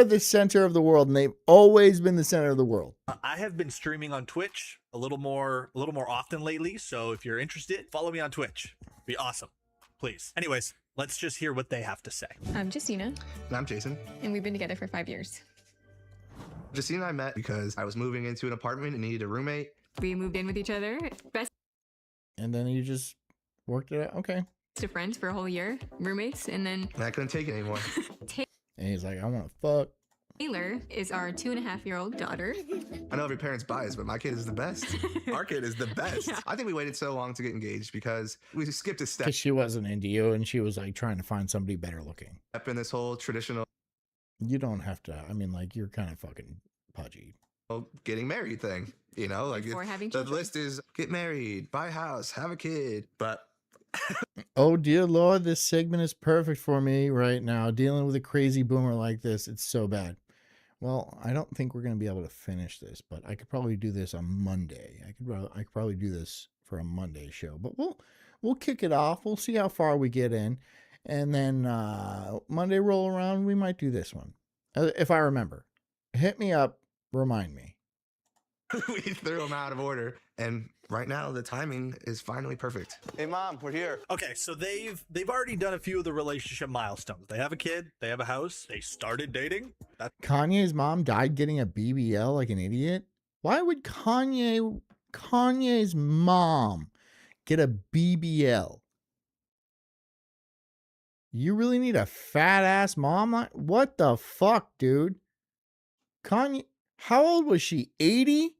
the center of the world, and they've always been the center of the world. I have been streaming on Twitch a little more often lately, so if you're interested, follow me on Twitch. It'd be awesome, please. Anyways, let's just hear what they have to say. I'm Justina, And I'm Jason. and we've been together for 5 years. Justina and I met because I was moving into an apartment and needed a roommate. We moved in with each other, best And then you just worked it out. Okay. of friends for a whole year, roommates, and then And I couldn't take it anymore. And he's like, I want to fuck. Taylor is our 2.5-year-old daughter. I know every parent's biased, but my kid is the best. Our kid is the best. Yeah. I think we waited so long to get engaged because we skipped a step Because she wasn't into you, and she was like trying to find somebody better looking. in this whole traditional You don't have to. I mean, like, you're kind of fucking pudgy. getting married thing. You know, like Before having the children. list is get married, buy a house, have a kid. But Oh, dear Lord, this segment is perfect for me right now. Dealing with a crazy boomer like this, it's so bad. Well, I don't think we're going to be able to finish this, but I could probably do this on Monday. I could probably do this for a Monday show, but we'll kick it off. We'll see how far we get in, and then Monday roll around, we might do this one if I remember. Hit me up, remind me. we threw them out of order. And right now the timing is finally perfect. Hey mom, we're here. Okay, so they've already done a few of the relationship milestones. They have a kid, they have a house, they started dating. Kanye's mom died getting a BBL like an idiot. Why would Kanye's mom get a BBL? You really need a fat ass mom? What the fuck, dude? Kanye, how old was she? 80?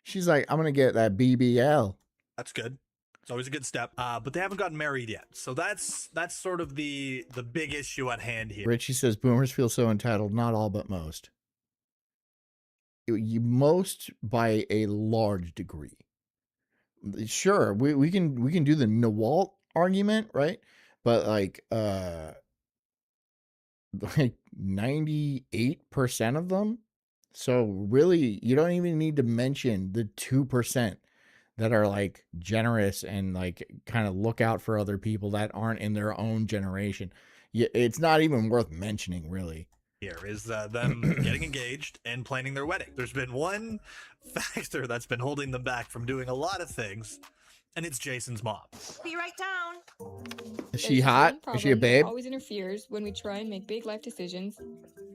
She's like, I'm gonna get that BBL. That's good. It's always a good step. But they haven't gotten married yet. So that's sort of the big issue at hand here. Richie says boomers feel so entitled. Not all, but most. Most by a large degree. Sure, we can do the Nawalt argument, right? But like 98% of them. So really, you don't even need to mention the 2% that are like generous and like kind of look out for other people that aren't in their own generation. It's not even worth mentioning, really. Here is them getting engaged and planning their wedding. There's been one factor that's been holding them back from doing a lot of things, and it's Jason's mom. Be right down. Is she hot? Is she a babe? Always interferes when we try and make big life decisions,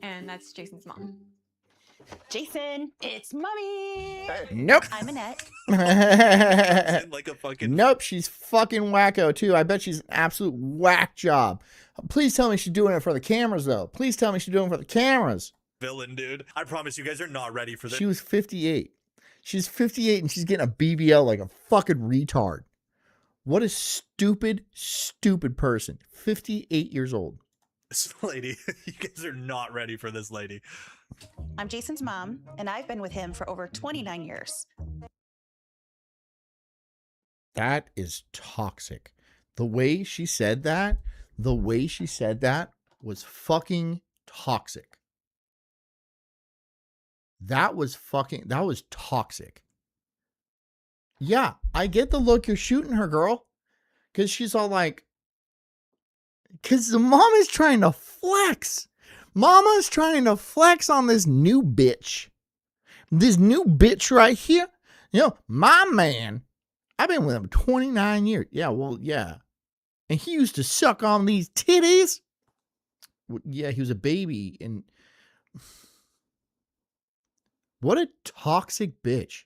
and that's Jason's mom. Jason, it's mommy. Nope. I'm Annette. Like a fucking Nope, she's fucking wacko too. I bet she's an absolute whack job. Please tell me she's doing it for the cameras, though. Please tell me she's doing it for the cameras. villain, dude. I promise you guys are not ready for this. She was 58. She's 58 and she's getting a BBL like a fucking retard. What a stupid, stupid person. 58 years old. This lady, you guys are not ready for this lady. I'm Jason's mom, and I've been with him for over 29 years. That is toxic. The way she said that was fucking toxic. That was toxic. Yeah, I get the look you're shooting her, girl. Because she's all like, because the mom is trying to flex. Mama's trying to flex on this new bitch. This new bitch right here. You know, my man, I've been with him 29 years. Yeah, well, yeah. And he used to suck on these titties. Yeah, he was a baby. And what a toxic bitch.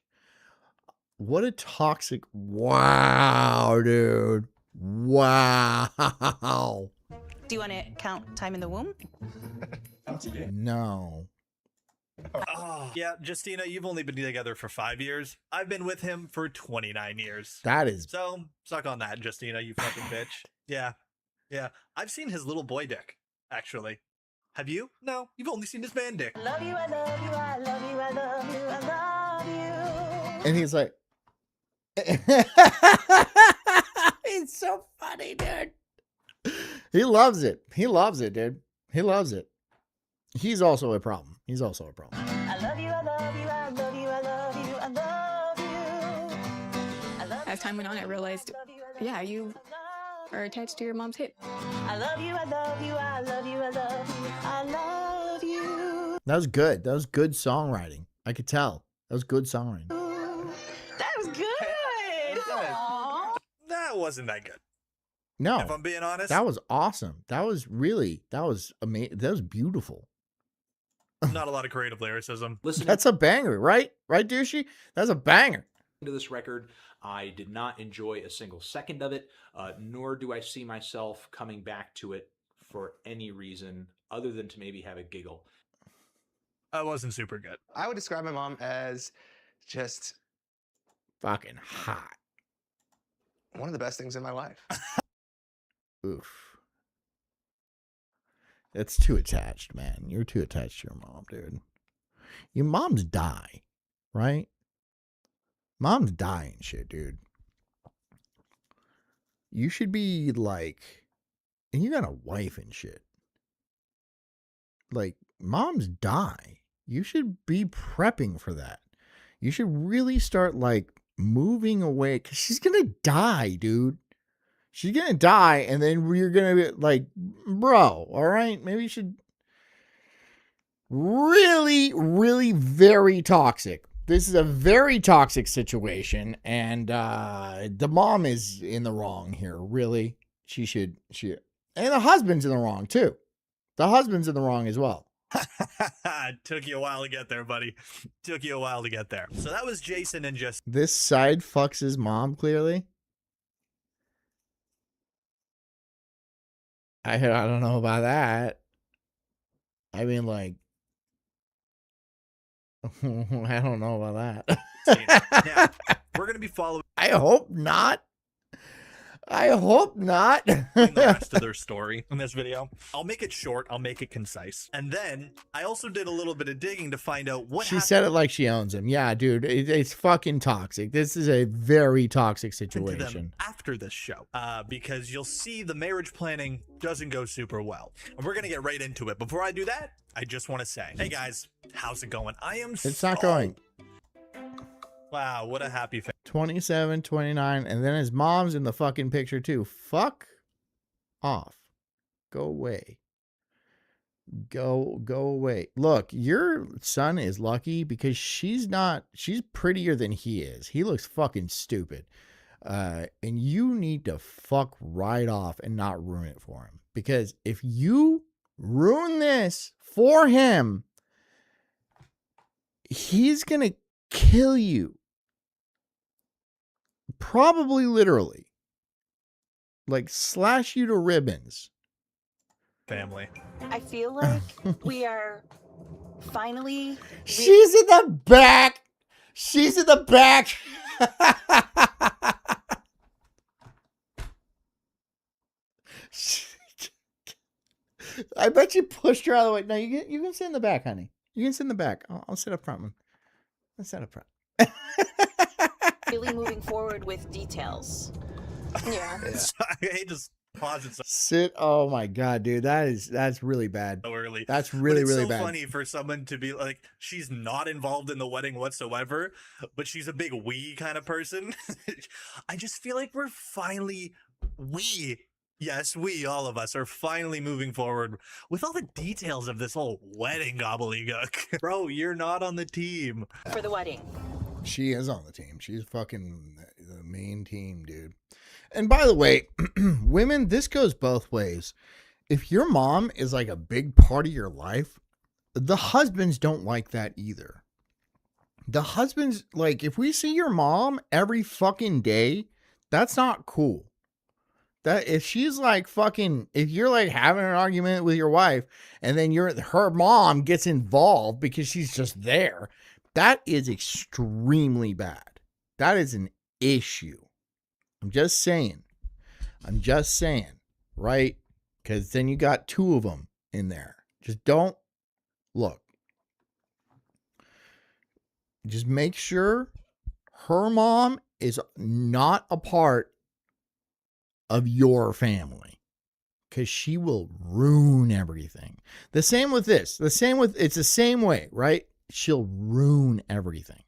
What a toxic. Wow, dude. Wow. Do you want to count time in the womb? No. Oh, yeah, Justina, you've only been together for 5 years. I've been with him for 29 years. That is. So, suck on that, Justina, you fucking bitch. Yeah. Yeah. I've seen his little boy dick, actually. Have you? No, you've only seen his man dick. I love you, I love you, I love you, I love you, I love you. And he's like, it's so funny, dude. He loves it. He loves it, dude. He loves it. He's also a problem. He's also a problem. I love you, I love you, I love you, I love you, I love you. I love As time went on, I realized, yeah, you are attached to your mom's hip. I love you, I love you, I love you, I love you, I love you. That was good. That was good songwriting. I could tell. That was good songwriting. That was good. That wasn't that good. No. If I'm being honest. That was awesome. That was amazing. That was beautiful. Not a lot of creative lyricism. Listening That's a banger, right? Right, douchey? That's a banger. to this record, I did not enjoy a single second of it, nor do I see myself coming back to it for any reason other than to maybe have a giggle. That wasn't super good. I would describe my mom as just fucking hot. One of the best things in my life. Oof. It's too attached, man. You're too attached to your mom, dude. Your moms die, right? Moms die and shit, dude. You should be like, and you got a wife and shit. Like, moms die. You should be prepping for that. You should really start like moving away because she's gonna die, dude. She's gonna die, and then you're gonna be like, bro, all right, maybe you should really, really very toxic. This is a very toxic situation, and the mom is in the wrong here, really. She and the husband's in the wrong too. The husband's in the wrong as well. Took you a while to get there, buddy. Took you a while to get there. So that was Jason and just This side fucks his mom, clearly. I don't know about that. I mean, like, I don't know about that. Now, we're gonna be following. I hope not. I hope not. The rest of their story in this video. I'll make it short. I'll make it concise. And then I also did a little bit of digging to find out what she said it like she owns him. Yeah, dude, it's fucking toxic. This is a very toxic to them situation. after this show, because you'll see the marriage planning doesn't go super well, and we're gonna get right into it. Before I do that, I just want to say, hey guys, how's it going? It's not going. Wow, what a happy family. 27, 29, and then his mom's in the fucking picture too. Fuck off. Go away. Go away. Look, your son is lucky because she's prettier than he is. He looks fucking stupid. And you need to fuck right off and not ruin it for him. Because if you ruin this for him, he's gonna kill you. Probably literally. Like slash you to ribbons. Family. I feel like we are finally. She's in the back. She's in the back. I bet you pushed her out of the way. No, you can sit in the back, honey. You can sit in the back. I'll sit up front, man. I'll sit up front. Really moving forward with details. Yeah. I hate to pause it so Sit. Oh my god, dude, that's really bad. early. That's But really it's really so bad. funny for someone to be like, she's not involved in the wedding whatsoever, but she's a big we kind of person. I just feel like we're finally yes, we all of us are finally moving forward with all the details of this whole wedding gobbledygook. Bro, you're not on the team For the wedding. She is on the team. She's fucking the main team, dude. And by the way, women, this goes both ways. If your mom is like a big part of your life, the husbands don't like that either. The husbands, like, if we see your mom every fucking day, that's not cool. That if she's like fucking, if you're like having an argument with your wife and then her mom gets involved because she's just there, that is extremely bad. That is an issue. I'm just saying, right? Because then you got two of them in there. Just don't look. Just make sure her mom is not a part of your family, because she will ruin everything. The same with this. It's the same way, right? She'll ruin everything.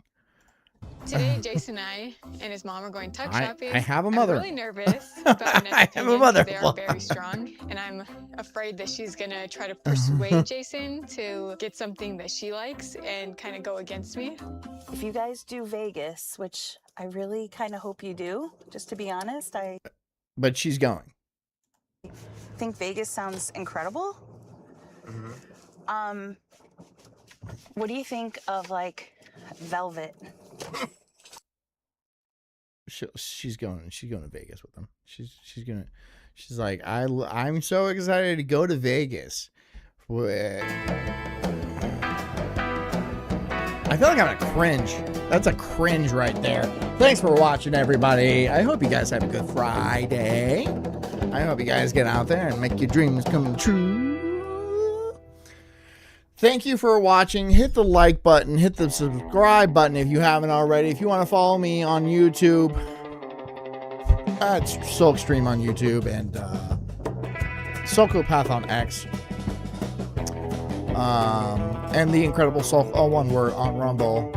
Today, Jason and his mom are going tuck shopping. I have a mother. I'm really nervous about Annette's I have a opinion, mother. 'cause they are very strong, and I'm afraid that she's gonna try to persuade Jason to get something that she likes and kind of go against me. If you guys do Vegas, which I really kind of hope you do, just to be honest, I But she's going. think Vegas sounds incredible. What do you think of like velvet? She's going to Vegas with them. She's like, I'm so excited to go to Vegas. I feel like I'm a cringe. That's a cringe right there. Thanks for watching, everybody. I hope you guys have a good Friday. I hope you guys get out there and make your dreams come true. Thank you for watching. Hit the like button. Hit the subscribe button if you haven't already. If you want to follow me on YouTube, it's Sulk Stream on YouTube and Sulkopath on X. And the Incredible Sulk, all one word, on Rumble.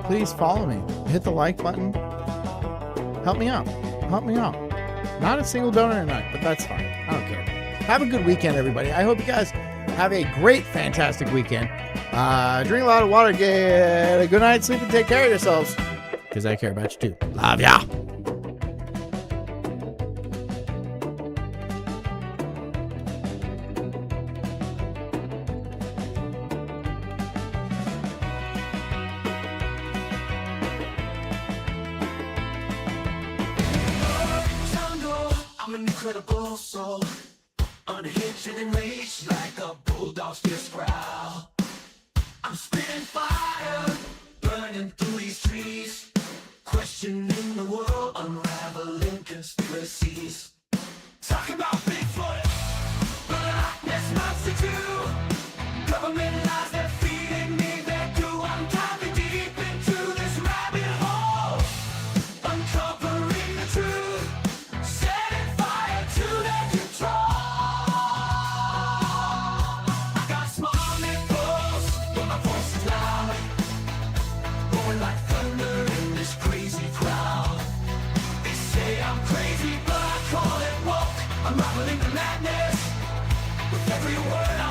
Please follow me. Hit the like button. Help me out. Not a single donor tonight, but that's fine. I don't care. Have a good weekend, everybody. I hope you guys have a great, fantastic weekend. Drink a lot of water, get a good night's sleep, and take care of yourselves. Because I care about you too. Love ya. I'm an incredible soul, unhinged and enraged like a bulldog's fierce growl. I'm spitting fire, burning through these trees, questioning the world, unraveling conspiracies. Talking about Bigfoot, but Loch Ness Monster too. Government lies, they're feeding me their goo. I'm diving deep into this rabbit hole, uncovering the truth, setting fire to their control. I got small nipples, but my voice is loud, going like thunder in this crazy crowd. They say I'm crazy, but I call it woke. I'm unraveling the madness with every word I